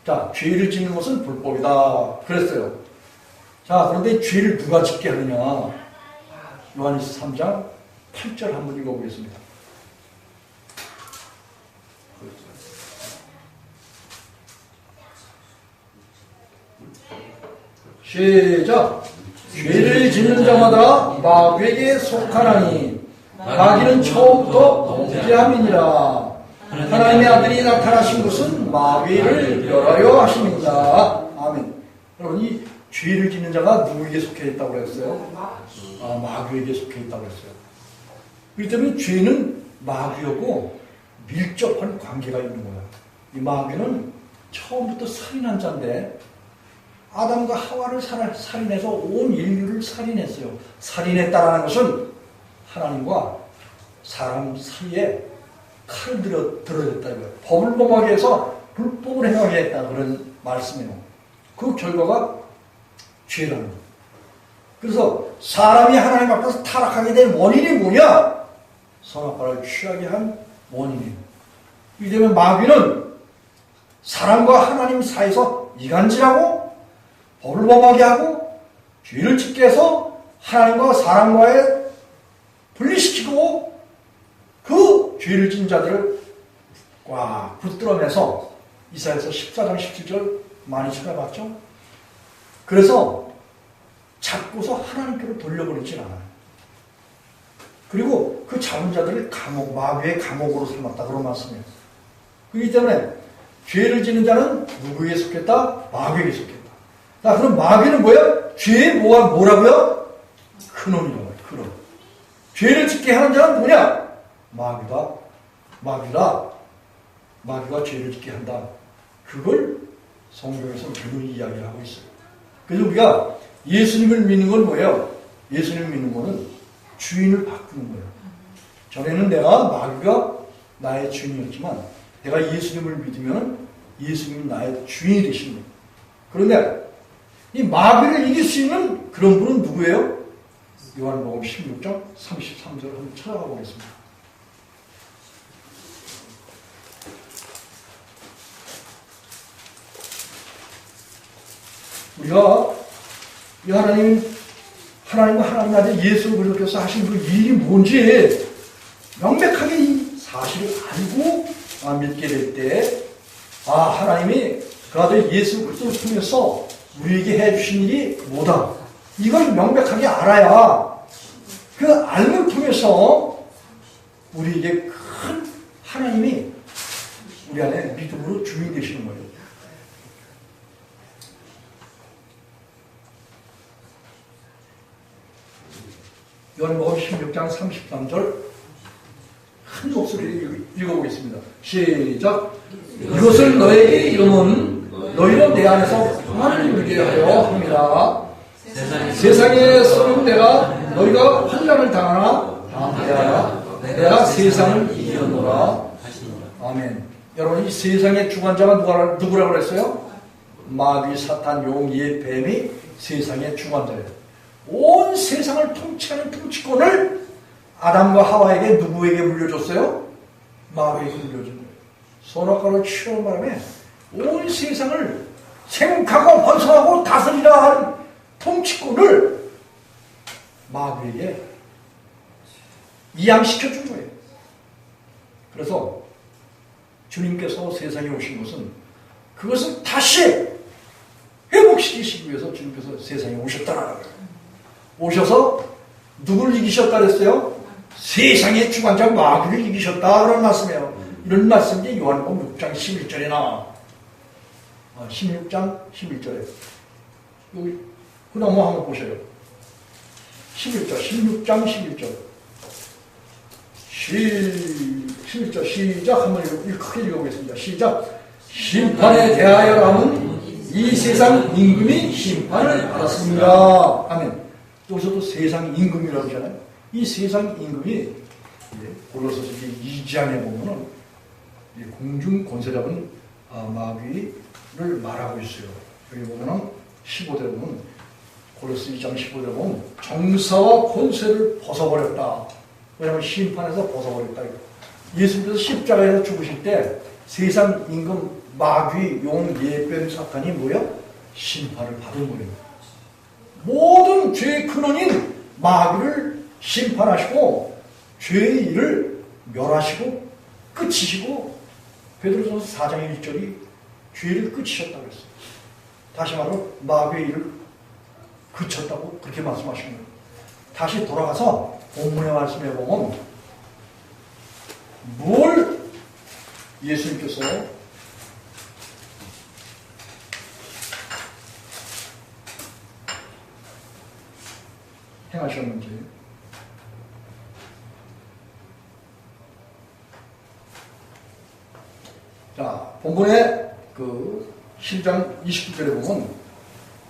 자, 죄를 짓는 것은 불법이다. 그랬어요. 자, 그런데 죄를 누가 짓게 하느냐? 요한일서 3장 8절 한번 읽어보겠습니다. 시작. 죄를 짓는 자마다 마귀에게 속하나니 마귀는 처음부터 범죄함이니라. 하나님의 아들이 나타나신 것은 마귀를 멸하려 하십니다. 아멘. 여러분, 이 죄를 짓는 자가 누구에게 속해 있다고 그랬어요? 마귀에게 속해 있다고 그랬어요. 그렇기 때문에 죄는 마귀하고 밀접한 관계가 있는 거야. 이 마귀는 처음부터 살인한 자인데 아담과 하와를 살인해서 온 인류를 살인했어요. 살인했다라는 것은 하나님과 사람 사이에 칼을 들어댔다 이거예요. 법을 범하게 해서 불법을 행하게 했다 그런 말씀이에요. 그 결과가 죄라는 거예요. 그래서 사람이 하나님 앞에서 타락하게 된 원인이 뭐냐? 선악과를 취하게 한 원인이에요. 이기 때문에 마귀는 사람과 하나님 사이에서 이간질하고 법을 범하게 하고 죄를 짓게 해서 하나님과 사람과의 분리시키고 그 죄를 짓는 자들을 꽉 붙들어내서 이사야서 14장 17절 많이 찾아봤죠? 그래서 잡고서 하나님께로 돌려보내지 않아요. 그리고 그 잡은 자들을 마귀의 감옥으로 삼았다 그런 말씀이에요. 그렇기 때문에 죄를 짓는 자는 누구에게 속했다? 마귀에게 속했다. 자, 그럼 마귀는 뭐야? 죄의 뭐라고요? 근원이라고 해요. 근원. 죄를 짓게 하는 자는 뭐냐? 마귀가 죄를 짓게 한다. 그걸 성경에서 누누이 이야기하고 있어요. 그래서 우리가 예수님을 믿는 건 뭐예요? 예수님을 믿는 거는 주인을 바꾸는 거예요. 전에는 내가 마귀가 나의 주인이었지만 내가 예수님을 믿으면 예수님이 나의 주인이 되시는 거예요. 그런데 이 마귀를 이길 수 있는 그런 분은 누구예요? 요한복음 16장 33절 한번 찾아가 보겠습니다. 우리가 이 하나님과 하나님 아들 예수 그리스도께서 하신 그 일이 뭔지 명백하게 이 사실을 알고 믿게 될 때, 하나님이 그 아들 예수 그리스도를 통해서 우리에게 해주신 일이 뭐다. 이걸 명백하게 알아야 그 알을 통해서 우리에게 큰 하나님이 우리 안에 믿음으로 주인이 되시는 거예요. 요한복음 16장 33절 큰 목소리로 읽어보겠습니다. 시작. 이것을 너에게 이름은 너희는 내 안에서 평안을 누리게 하려 합니다. 세상에 썩은 때가 너희가 환난을 당하나 담대하라. 내가 세상을 이겼노라. 아멘. 여러분, 이 세상의 주관자가 누구라고 그랬어요? 마귀, 사탄, 용, 예, 뱀이 세상의 주관자예요. 온 세상을 통치하는 통치권을 아담과 하와에게 누구에게 물려줬어요? 마귀에게 물려준 거예요. 선악과를 취하는 바람에 온 세상을 생각하고 번성하고 다스리라 하는 통치권을 마귀에게 이양시켜준 거예요. 그래서 주님께서 세상에 오신 것은 그것을 다시 회복시키시기 위해서 주님께서 세상에 오셨다라는 거예요. 오셔서 누구를 이기셨다 그랬어요? 세상의 주관자 마귀를 이기셨다 그런 말씀이에요. 이런 말씀이 요한복음 6장 11절에 나와. 16장 11절에 여기 그 다음 한번 보세요. 11절 16장 11절 11절 시작 한번 크게 읽어보겠습니다. 시작. 심판에 대하여라면 이 세상 임금이 심판을 받았습니다. 아멘. 여기서도 세상 임금이라고 하잖아요. 이 세상 임금이 골로새서 2장에 보면은 공중 권세 잡은 마귀를 말하고 있어요. 여기 보면은 15절에 보면 골로새 2장 15절에 보면 정사와 권세를 벗어버렸다. 왜냐하면 심판에서 벗어버렸다. 예수님께서 십자가에서 죽으실 때 세상 임금 마귀 용 예뱀 사탄이 뭐야? 심판을 받은 거예요. 모든 죄의 근원인 마귀를 심판하시고 죄의 일을 멸하시고 끝이시고 베드로전서 4장 1절이 죄를 끝이셨다고 했어요. 다시 말로 마귀의 일을 그쳤다고 그렇게 말씀하시는 거예요. 다시 돌아가서 본문의 말씀에 보면 뭘 예수님께서 행하셨는지 자, 본문의 그 10장 29절에 보면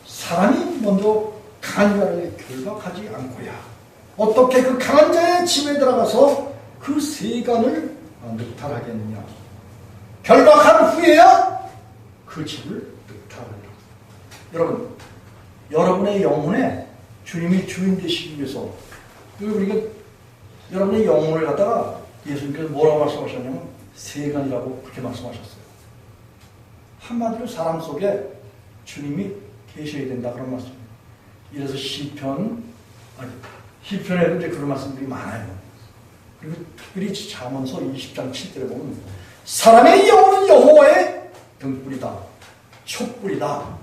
사람이 먼저 강한 자를 결박하지 않고야 어떻게 그 강한 자의 집에 들어가서 그 세간을 늑탈하겠느냐. 결박한 후에야 그 집을 늑탈하리라. 여러분, 여러분의 영혼에 주님이 주인 되시기 위해서 우리가 여러분의 영혼을 갖다가 예수님께서 뭐라고 말씀하셨냐면 세간이라고 그렇게 말씀하셨어요. 한마디로 사람 속에 주님이 계셔야 된다 그런 말씀입니다. 이래서 시편에도 이제 그런 말씀들이 많아요. 그리고 특별히 잠언서 20장 7절에 보면 사람의 영혼은 여호와의 등불이다, 촛불이다.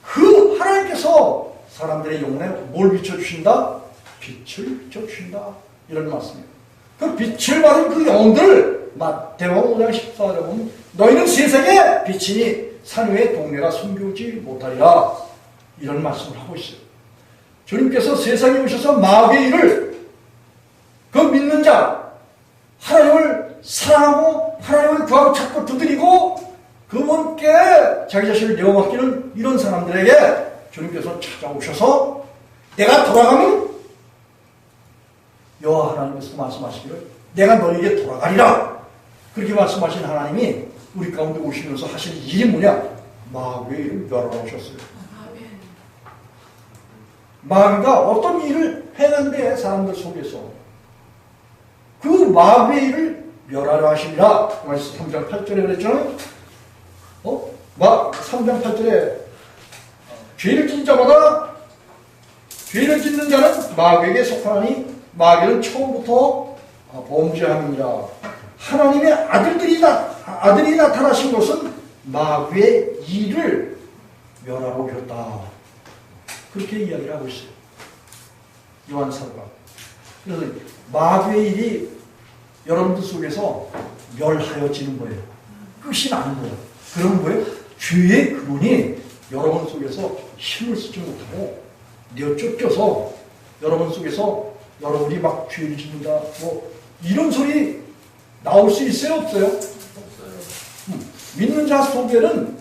그 하나님께서 사람들의 영혼에 뭘 비춰주신다? 빛을 비춰주신다. 이런 말씀이에요. 그 빛을 받은 그 영혼들 마태복음 5장 14절에 보면 너희는 세상의 빛이니 산 위의 동네가 숨겨지 못하리라. 이런 말씀을 하고 있어요. 주님께서 세상에 오셔서 마귀의 일을 그 믿는 자 하나님을 사랑하고 하나님을 구하고 찾고 두드리고 그분께 자기 자신을 내어맡기는 이런 사람들에게 주님께서 찾아오셔서 내가 돌아가면 여호와 하나님께서 말씀하시기를 내가 너에게 돌아가리라. 그렇게 말씀하신 하나님이 우리 가운데 오시면서 하신 일이 뭐냐? 마귀의 일을 멸하러 오셨어요. 마귀가 어떤 일을 행한대 사람들 속에서 그 마귀의 일을 멸하려 하시니라. 3장 8절에 그랬잖아요. 3장 8절에 죄를 짓는 자마다 죄를 짓는 자는 마귀에게 속하나니 마귀는 처음부터 범죄함이니라. 하나님의 아들이 나타나신 것은 마귀의 일을 멸하러 오셨다. 그렇게 이야기를 하고 있어요. 요한사도가. 그래서 마귀의 일이 여러분들 속에서 멸하여지는 거예요. 끝이 나는 거예요. 그런 거예요. 죄의 근원이 여러분 속에서 힘을 쓰지 못하고 내쫓겨서 여러분 속에서 여러분이 막 죄를 짓는다 뭐 이런 소리 나올 수 있어요? 없어요? 없어요. 믿는 자 속에는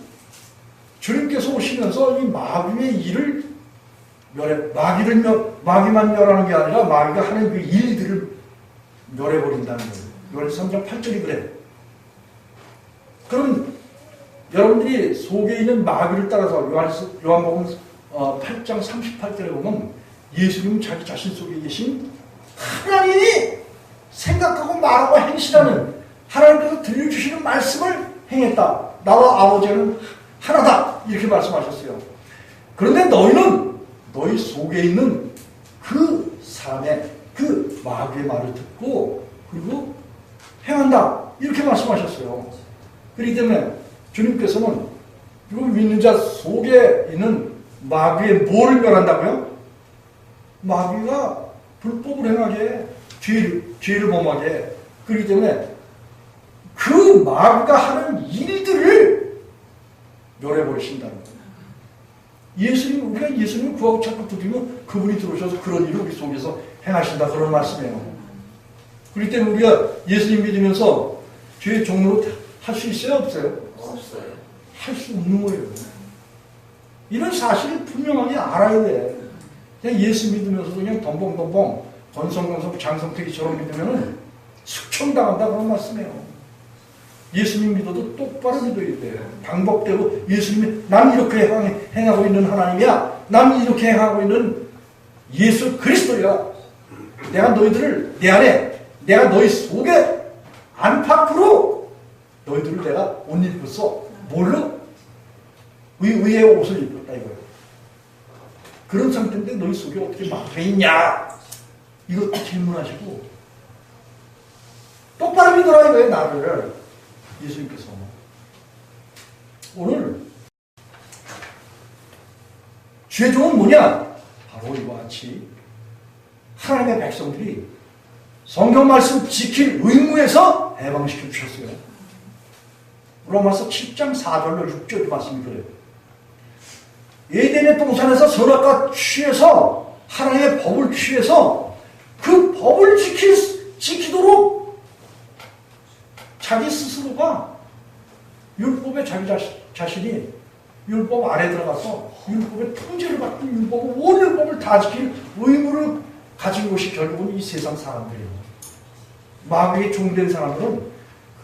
주님께서 오시면서 이 마귀의 일을 마귀만 멸하는 게 아니라 마귀가 하는 그 일들을 멸해버린다는 거예요. 요한복음 3장 8절이 그래요. 그럼 여러분들이 속에 있는 마귀를 따라서 요한복음 8장 38절에 보면 예수님은 자기 자신 속에 계신 하나님이 생각하고 말하고 행실하는 하나님께서 들려주시는 말씀을 행했다. 나와 아버지는 하나다. 이렇게 말씀하셨어요. 그런데 너희는 너희 속에 있는 그 사람의 그 마귀의 말을 듣고 그리고 행한다. 이렇게 말씀하셨어요. 그렇기 때문에 주님께서는 이거 믿는 자 속에 있는 마귀의 뭐를 멸한다고요? 마귀가 불법을 행하게 죄를 범하게. 그렇기 때문에 그 마귀가 하는 일들을 멸해버리신다는 거예요. 우리가 예수님 구하고 자꾸 두드리면 그분이 들어오셔서 그런 일을 우리 속에서 행하신다. 그런 말씀이에요. 그렇기 때문에 우리가 예수님 믿으면서 죄의 종로로 할 수 있어요? 없어요? 없어요. 할 수 없는 거예요. 이런 사실을 분명하게 알아야 돼. 그냥 예수 믿으면서도 그냥 덤벙덤벙 건성건성 장성택이처럼 믿으면 숙청당한다 그런 말씀이에요. 예수님 믿어도 똑바로 믿어야 돼. 방법대로 예수님이 난 이렇게 행하고 있는 하나님이야. 난 이렇게 행하고 있는 예수 그리스도야. 내가 너희들을 내 안에 내가 너희 속에 안팎으로 너희들을 내가 옷 입혔어. 뭘로? 의의 옷을 입혔다 이거예요. 그런 상태인데 너희 속에 어떻게 막혀 있냐? 이것도 질문하시고 똑바로 믿어라 이거예요. 나를 예수님께서 오늘 죄종은 뭐냐? 바로 이와 같이 하나님의 백성들이 성경 말씀 지킬 의무에서 해방시켜 주셨어요. 로마서 7장 4절로 6절 말씀이 그래요. 에덴의 동산에서 선악과 취해서 하나님의 법을 취해서 그 법을 지키도록 자기 스스로가 율법에 자기 자신이 율법 아래 들어가서 율법의 통제를 받고 율법을 온 율법을 다 지킬 의무를 가진 것이 결국은 이 세상 사람들이에요. 마귀의 종된 사람들은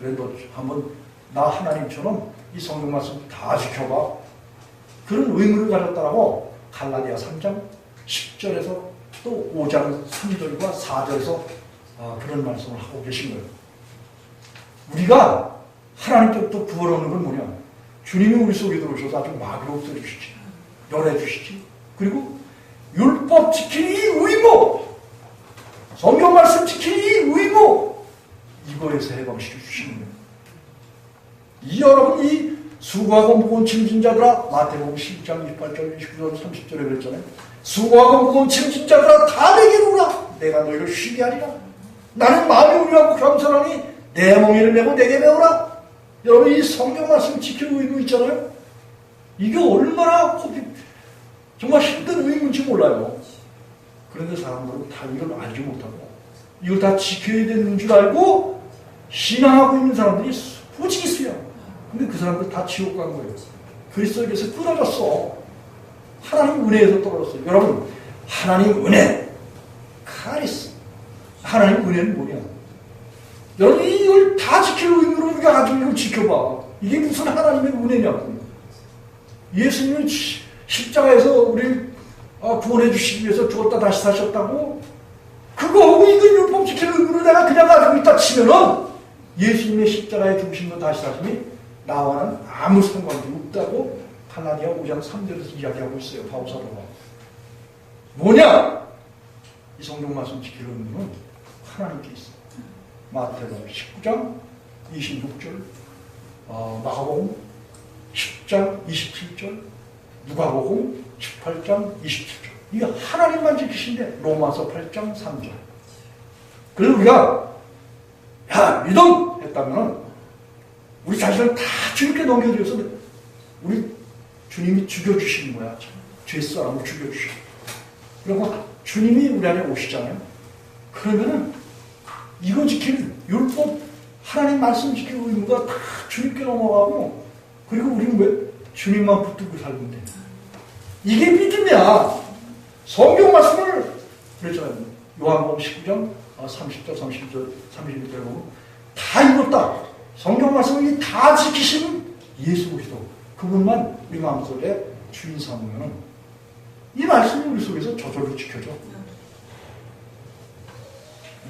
그래 너 한번 나 하나님처럼 이 성경 말씀 다 지켜봐. 그런 의무를 가졌다라고 갈라디아 3장 10절에서 또 5장 3절과 4절에서 그런 말씀을 하고 계신 거예요. 우리가 하나님께부터 구원 얻는 건 뭐냐? 주님이 우리 속에 들어오셔서 아주 마귀를 없애주시지, 열어주시지. 그리고 율법 지킬 이 의무, 성경 말씀 지킬 이 의무, 이거에서 해방시켜 주시는 거예요. 여러분 이 수고하고 무거운 짐진 자들아, 마태복음 10장 28절 29절 30절에 그랬잖아요. 수고하고 무거운 짐진 자들아 다 내게로 오라. 내가 너희를 쉬게 하리라. 나는 마음이 우려하고 겸손하니 내 멍에를 메고 내게 배우라. 여러분 이 성경 말씀 지킬 의무 있잖아요. 이게 얼마나 정말 힘든 의무인지 몰라요. 그런데 사람들은 다 이걸 알지 못하고 이걸 다 지켜야 되는 줄 알고 신앙하고 있는 사람들이 부지기 수야. 근데 그 사람들 다 지옥 간 거예요. 그리스도에게서 끊어졌어. 하나님 은혜에서 떨어졌어요. 여러분 하나님 은혜 카리스, 하나님 은혜는 뭐냐? 여러분 이걸 다 지킬 의무로 우리가 가지고 이걸 지켜봐. 이게 무슨 하나님의 은혜냐고. 예수님은 십자가에서 우리를 구원해 주시기 위해서 죽었다 다시 사셨다고? 그거하고 이거 율법 지킬 의무를 내가 그냥 가지고 있다 치면은 예수님의 십자가에 죽으신 다시 사심이 나와는 아무 상관이 없다고 갈라디아 5장 3절에서 이야기하고 있어요. 바울 사도가. 뭐냐? 이 성경 말씀 지킬 의무는 하나님께 있어. 마태복음 19장 26절, 마가복음 10장 27절, 누가복음 18장 27절. 이게 하나님만 지키신데 로마서 8장 3절. 그래서 우리가 야 믿음 했다면 우리 자신을 다 주님께 넘겨드려서 우리 주님이 죽여주시는 거야. 죄사람을 죽여주시고. 그리고 주님이 우리 안에 오시잖아요. 그러면은 이거 지킬 율법 하나님 말씀 지킬 의무가 다 주님께 넘어가고 그리고 우리는 왜 주님만 붙들고 살면 돼. 이게 믿음이야. 성경 말씀을 그랬잖아요. 요한복음 19장 30절 31절 31절 보면 다 읽었다. 성경 말씀을 다 지키시는 예수 그리스도 그분만 우리 마음속에 주인 삼으면 이 말씀이 우리 속에서 저절로 지켜져.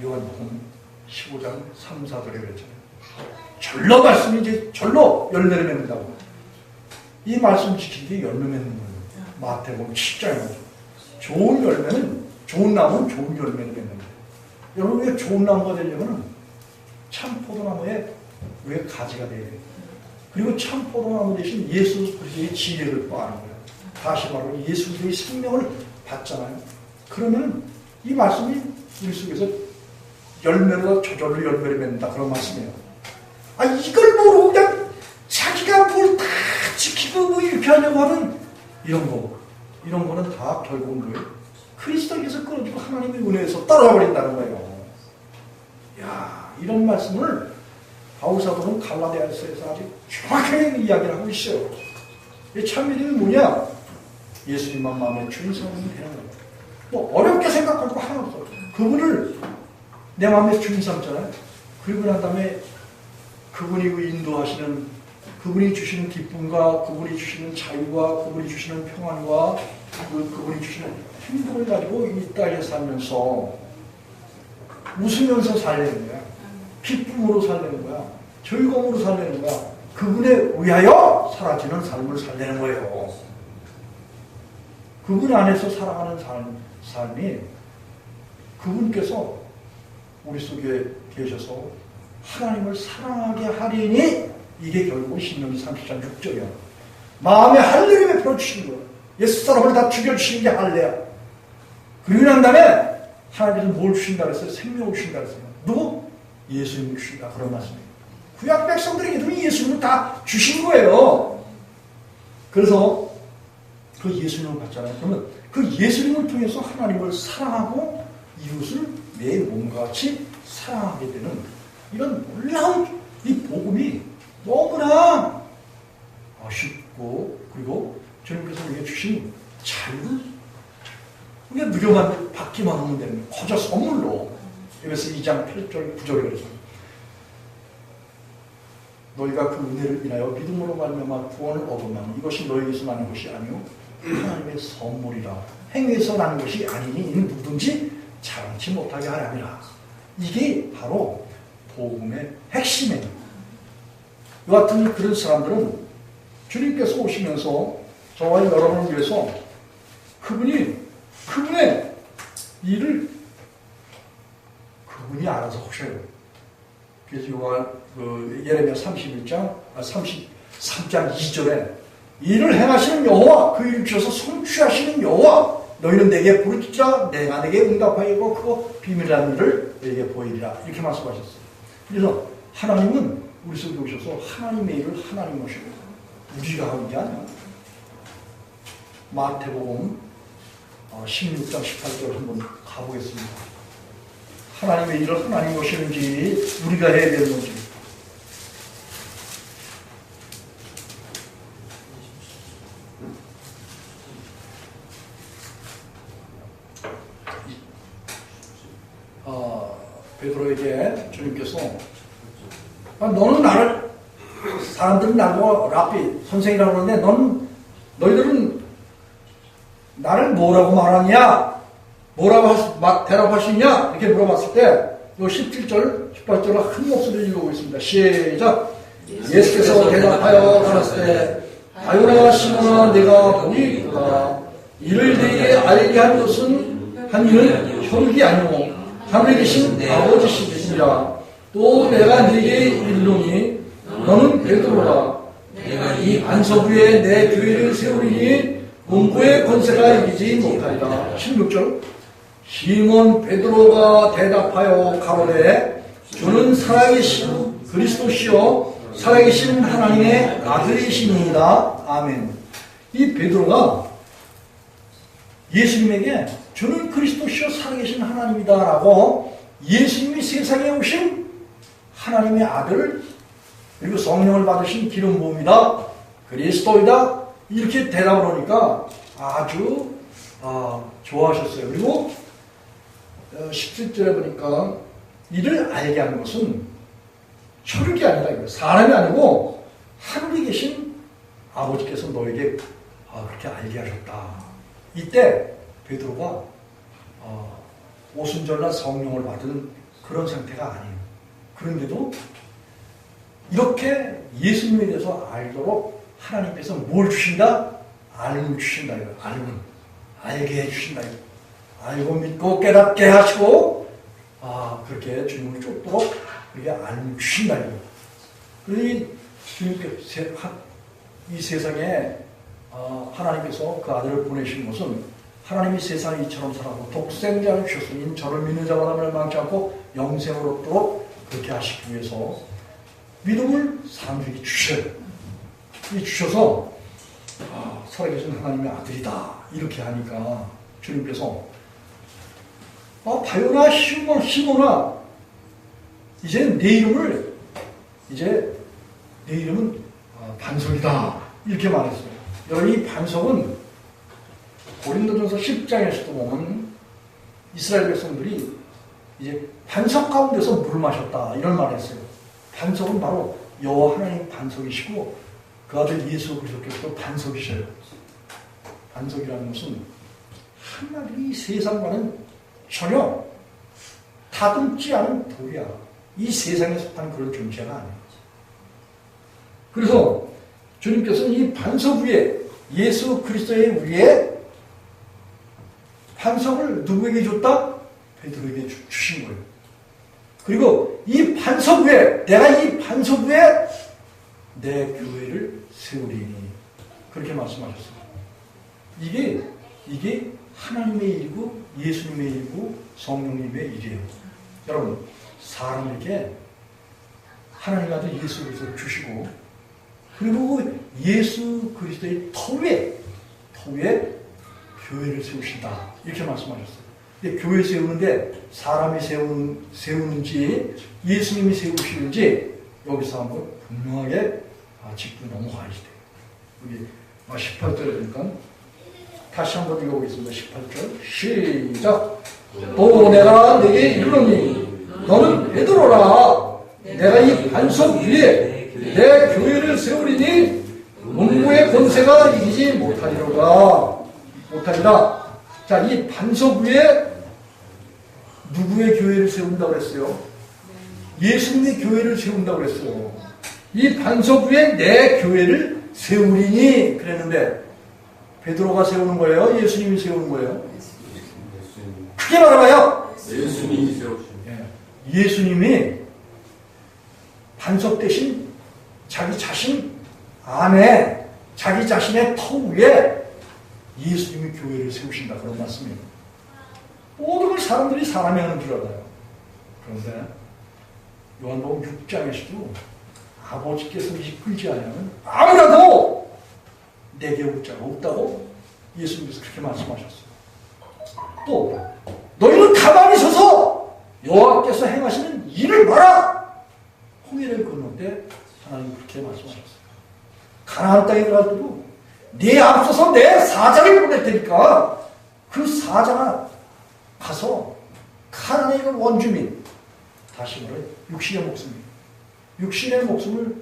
요한복음 15장 3, 4절에 그랬잖아요. 절로 말씀이 이제 절로 열매를 맺는다고. 이 말씀 지키기 열매 맺는 거예요. 마태복음 10장에 좋은 열매는 좋은 나무는 좋은 열매를 맺는 거예요. 여러분 왜 좋은 나무가 되려면 참 포도나무에 왜 가지가 돼야 돼요. 그리고 참 포도나무 대신 예수 그리스도의 지혜를 빠는 거예요. 다시 말하면 예수 그리스도의 생명을 받잖아요. 그러면 이 말씀이 우리 속에서 열매로 저절로 열매를 맺는다 그런 말씀이에요. 아 이걸 모르고 그냥 자기가 뭘 다 지키고 뭐 이렇게 하려고 하는 이런 거는 다 결국은 그리스도께서 끌어주고 하나님의 은혜에서 따라와 버린다는 거예요. 야 이런 말씀을 바울사도는 갈라디아서에서 아주 정확하게 이야기를 하고 있어요. 이 참 믿음이 뭐냐? 예수님만 마음에 주인 삼으면 되는 거예요. 뭐 어렵게 생각할 거 하나 없어요. 그분을 내 마음에 주인 삼잖아요. 그리고 난 다음에 그분이 인도하시는, 그분이 주시는 기쁨과 그분이 주시는 자유와 그분이 주시는 평안과 그분이 주시는 행복을 가지고 이 땅에 살면서 웃으면서 살려는 거야. 기쁨으로 살려는 거야. 즐거움으로 살려는 거야. 그분에 의하여 사라지는 삶을 살려는 거예요. 그분 안에서 살아가는 삶이 그분께서 우리 속에 계셔서 하나님을 사랑하게 하리니 이게 결국 신명기 30장 6절이야. 마음에 할례를 베풀어 주시는 거야. 옛사람을 다 죽여주시는 게 할례야. 그리고 난 다음에 하나님께서 뭘 주신다 그랬어요? 생명을 주신다 그랬어요. 누구? 예수님을 주신다 그런 말씀이에요. 구약 백성들에게도 예수님을 다 주신 거예요. 그래서 그 예수님을 받잖아요. 그러면 그 예수님을 통해서 하나님을 사랑하고 이웃을 내 몸과 같이 사랑하게 되는 이런 놀라운 이 복음이 너무나 쉽고, 그리고 주님께서 우리에게 주신 자유를 우리가 누려만 받기만 하면 되는 거예요. 거저 선물로. 에베소 2장 8절 9절에 그랬습니다. 너희가 그 은혜를 인하여 믿음으로 말미암아 구원을 얻으면 이것이 너희에게서 나는 것이 아니요 하나님의 선물이라. 행위에서 나는 것이 아니니 이는 누구든지 자랑치 못하게 하려니라. 이게 바로 복음의 핵심이에요. 이 같은 그런 사람들은 주님께서 오시면서 저와 여러분을 위해서 그분의 일을 그분이 알아서 하셔요. 그래서 예레미야 33장 2절에 이를 행하시는 여호와, 그 일을 주셔서 성취하시는 여호와, 너희는 내게 부르짖자 내가 내게 응답하였고 그거 비밀한 일을 너희에게 보이리라. 이렇게 말씀하셨어요. 그래서 하나님은 우리 속에 오셔서 하나님의 일을 하나님 하시고 우리가 하는 게 아니야. 마태복음 16장 18절 한번 가보겠습니다. 하나님의 일을 하나님 하시는지 우리가 해야 되는 건지. 베드로에게 주님께서 너는 나를, 사람들은 나보고 랍비 선생이라고 그러는데 너희들은 나를 뭐라고 말하냐? 뭐라고 대답하시냐? 이렇게 물어봤을 때, 요 17절, 18절을 한 목소리로 읽어보겠습니다. 시작! 예수께서 대답하여 가라사대 때, 아유나 시몬아 내가 보니 있도다. 이를 네게 알게 한 것은 한 이는 혈육이 아니오 하늘에 계신 아버지시니라. 또 내가 네게 이르노니 너는 베드로라. 내가 이 반석 위에 내 교회를 세우리니 문고의 권세가 이기지 못하리라. 16절 시몬 베드로가 대답하여 가로되 주는 살아계신 그리스도시요 살아계신 하나님의 아들이시니이다. 아멘. 이 베드로가 예수님에게 주는 그리스도시요 살아계신 하나님이다 라고 예수님이 세상에 오신 하나님의 아들, 그리고 성령을 받으신 기름 부음이다, 그리스도이다, 이렇게 대답을 하니까 아주 좋아하셨어요. 그리고 17절에 보니까 이를 알게 하는 것은 혈육이 아니라 사람이 아니고 하늘에 계신 아버지께서 너에게 그렇게 알게 하셨다. 이때 베드로가 오순절날 성령을 받은 그런 상태가 아니에요. 그런데도 이렇게 예수님에 대해서 알도록 하나님께서 뭘 주신다? 알고 주신다. 알게 해주신다. 알고 믿고 깨닫게 하시고 그렇게 주님을 쫓도록 그렇게 알고 주신다. 그러니 주님께서 이 세상에 하나님께서 그 아들을 보내신 것은 하나님이 세상에 이처럼 살아고 독생자를 주셨으니 저를 믿는 자마다 멸망치 않고 영생을 얻도록 그렇게 하시기 위해서 믿음을 사람들에게 주셔요. 이 주셔서 살아계신 하나님의 아들이다 이렇게 하니까 주님께서 바요나 시몬아 이제 내 이름은 반석이다 이렇게 말했어요. 여러분 이 반석은 고린도전서 10장에서도 보면 이스라엘 백성들이 이제 반석 가운데서 물을 마셨다 이런 말을 했어요. 반석은 바로 여호와 하나님 반석이시고 그 아들 예수 그리스도께서도 반석이셔요. 반석이라는 것은 한마디로 이 세상과는 전혀 다듬지 않은 돌이야. 이 세상에 속한 그런 존재가 아니야. 그래서 주님께서는 이 반석 위에 예수 그리스도의 위에 반석을 누구에게 줬다? 베드로에게 주신 거예요. 그리고 이 반석 위에 내가 이 반석 위에 내 교회를 세우리니 그렇게 말씀하셨어요. 이게 하나님의 일이고 예수님의 일이고 성령님의 일이에요. 여러분 사람에게 하나님 아들 예수 그리스도 주시고 그리고 예수 그리스도의 터 위에 교회를 세우신다 이렇게 말씀하셨어요. 근데 교회 세우는데 사람이 세우는지 예수님이 세우시는지 여기서 한번 분명하게 짚고 넘어가야 돼요. 우리 18절이니까 다시 한번 읽어보겠습니다. 18절 시작. 또 내가 내게 이르노니 너는 베드로라. 내가 이 반석 위에 내 교회를 세우리니 음부의 권세가 이기지 못하리라. 자, 이 반석 위에 누구의 교회를 세운다고 그랬어요? 예수님의 교회를 세운다고 그랬어요. 이 반석 위에 내 교회를 세우리니 그랬는데 베드로가 세우는 거예요? 예수님이 세우는 거예요? 크게 말해봐요. 예수님이 세우십니다. 예수님이 반석 대신 자기 자신 안에 자기 자신의 터 위에 예수님이 교회를 세우신다 그런 말씀이에요. 모든 걸 사람들이 사람이 하는 줄 알아요. 그런데 요한복음 6장에서도 아버지께서 이끌지 않으면 아무라도 내게 올 자가 없다고 예수님께서 그렇게 말씀하셨어요. 또 너희는 가만히 서서 여호와께서 행하시는 일을 봐라. 홍해를 건널 때 하나님 그렇게 말씀하셨어요. 가나안 땅에 들어가도 네 앞서서 내 사자를 보낼 테니까 그 사자가 가서 가나안의 원주민 다시 말해 육신의 목숨을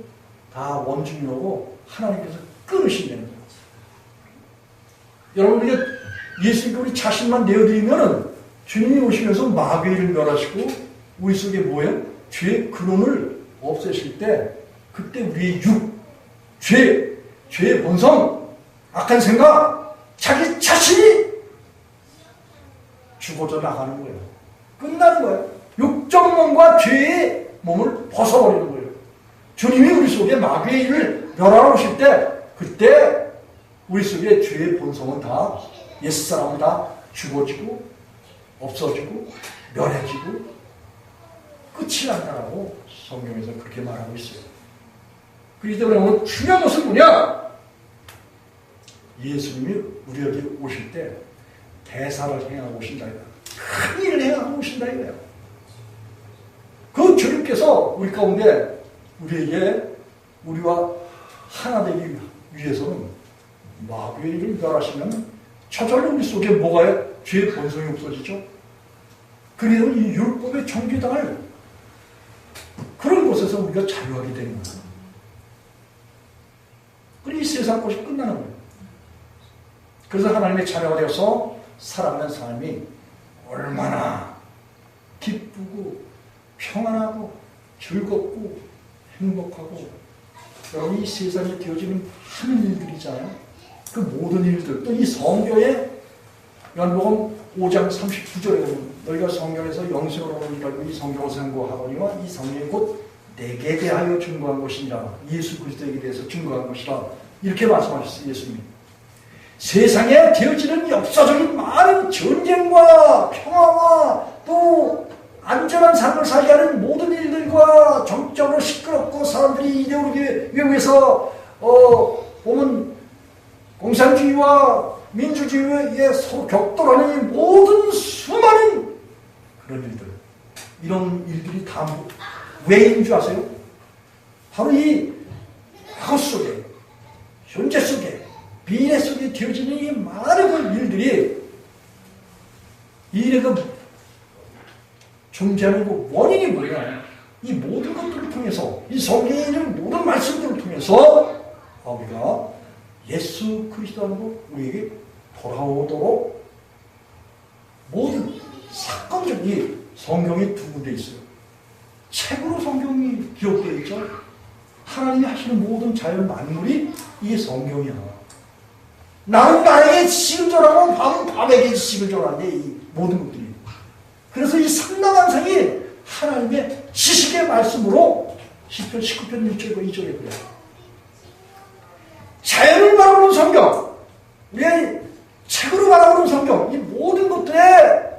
다 원주민하고 하나님께서 끊으신다는 거예요. 여러분 이게 예수님께 우리 자신만 내어드리면은 주님이 오시면서 마귀를 멸하시고 우리 속에 뭐예요? 죄의 근원을 없애실 때 그때 우리의 죄의 본성, 악한 생각, 자기 자신이 죽어져 나가는 거예요. 끝나는 거예요. 육적 몸과 죄의 몸을 벗어버리는 거예요. 주님이 우리 속에 마귀의 일을 멸하러 오실 때 그때 우리 속에 죄의 본성은 다 옛사람은 다 죽어지고 없어지고 멸해지고 끝이 난다라고 성경에서 그렇게 말하고 있어요. 그렇기 때문에 오늘 중요한 것은 뭐냐? 예수님이 우리에게 오실 때 대사를 행하고 오신다 이거야. 큰 일을 행하고 오신다 이거야. 그 주님께서 우리 가운데 우리와 하나 되기 위해서는 마귀의 일을 멸하시면 저절로 우리 속에 뭐가 죄의 본성이 없어지죠. 그래서 이 율법의 정죄당할 그런 곳에서 우리가 자유하게 되는 거예요. 그리고 이 세상 것이 끝나는 거예요. 그래서 하나님의 자녀가 되어서 살아가는 삶이 얼마나 기쁘고 평안하고 즐겁고 행복하고 여러분 이 세상에 되어지는 많은 일들이잖아요. 그 모든 일들 또 이 성경에 요한복음 5장 39절에 보면 너희가 성경에서 영생으로 오니라고 이 성경을 상고하거니와 이 성령이 곧 내게 대하여 증거한 것이니라. 예수 그리스도에게 대해서 증거한 것이라 이렇게 말씀하셨어요. 예수님이. 세상에 되어지는 역사적인 많은 전쟁과 평화와 또 안전한 삶을 살게 하는 모든 일들과 정적으로 시끄럽고 사람들이 이데올로기에 의해서 보면 공산주의와 민주주의에 서로 격돌하는 이 모든 수많은 그런 일들, 이런 일들이 다 왜인 줄 아세요? 바로 이 과거 속에, 현재 속에, 미래 속에 되어지는 이 많은 그 일들이 이 일의 그 존재하는 그 원인이 뭐냐? 이 모든 것들을 통해서, 이 성경에 있는 모든 말씀들을 통해서 우리가 예수 그리스도로 우리에게 돌아오도록 모든 사건적인 성경이 두 군데 있어요. 책으로 성경이 기록되어 있죠. 하나님이 하시는 모든 자연 만물이 이게 성경이야. 나는 나에게 지식을 전하고 밤은 밤에게 지식을 전하는데 이 모든 것들이. 그래서 이 삼라만상이 하나님의 지식의 말씀으로 시편 19편 1절과 2절에 그래요. 자연을 바라보는 성경, 우리의 책으로 바라보는 성경, 이 모든 것들에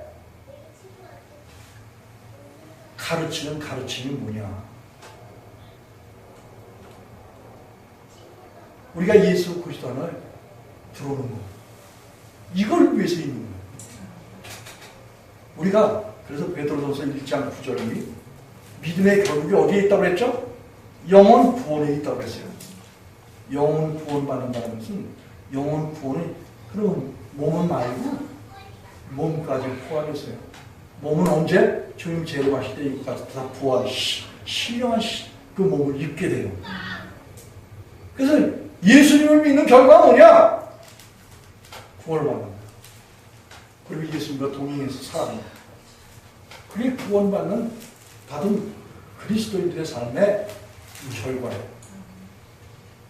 가르치는 가르침이 뭐냐? 우리가 예수 그리스도 안에 들어오는 거. 이걸 위해서 있는 거예요. 우리가 그래서 베드로전서 1장 9절이 믿음의 결국이 어디에 있다고 그랬죠? 영혼 구원에 있다고 그랬어요. 영혼 구원 받는다는 것은 영혼 구원이 그럼 몸은 말고 몸까지 포함했어요. 몸은 언제? 주님 재림하실 때 이까지 다 부활, 신령한 그 몸을 입게 돼요. 그래서 예수님을 믿는 결과가 뭐냐? 구원을 받는 거예요. 그리고 예수님과 동행해서 살아가는 거예요. 그게 구원받는, 받은 그리스도인들의 삶의 결과예요.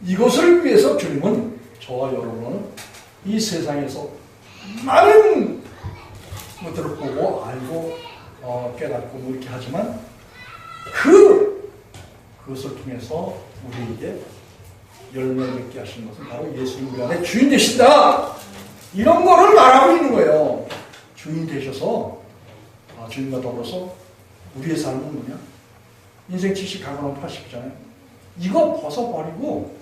이것을 위해서 주님은 저와 여러분은 이 세상에서 많은 것들을 보고 알고 깨닫고 뭐 이렇게 하지만 그것을 통해서 우리에게 열매 맺게 하시는 것은 바로 예수님 우리 안에 주인 되신다. 이런 거를 말하고 있는 거예요. 주인 되셔서 주님과 더불어서 우리의 삶은 뭐냐? 인생 70 가고는 80이잖아요. 이거 벗어버리고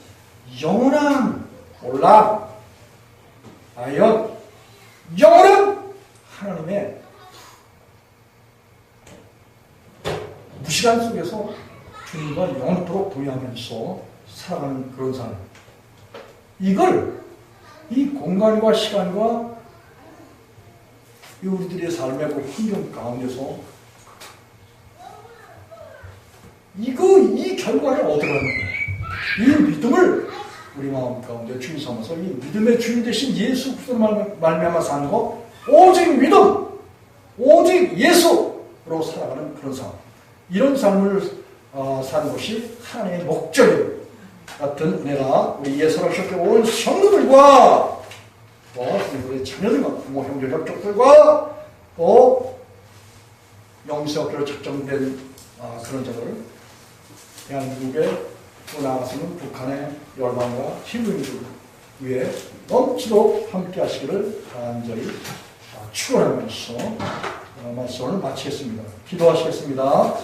영원한 올라 아연 영원한 하나님의 무시간 속에서 주님과 영원토록 동행하면서 살아가는 그런 삶. 이걸 이 공간과 시간과 이 우리들의 삶의 그 환경 가운데서 이 결과를 얻으라는 거예요. 이 믿음을 우리 마음 가운데 주인 삼아서 이 믿음의 주인 되신 예수 그리스도 말미암아 사는 거, 오직 믿음, 오직 예수로 살아가는 그런 삶. 이런 삶을 사는 것이 하나님의 목적 같은 은혜가 우리 예수님께 온 성도들과 우리 자녀들과 부모 형제 족족들과 또 영세업계로 책정된 그런 자들, 대한민국에 또 나아가서는 북한의 열방과 신부인들 위해 넘치도록 함께 하시기를 간절히 축원하면서 말씀을 마치겠습니다. 기도하시겠습니다.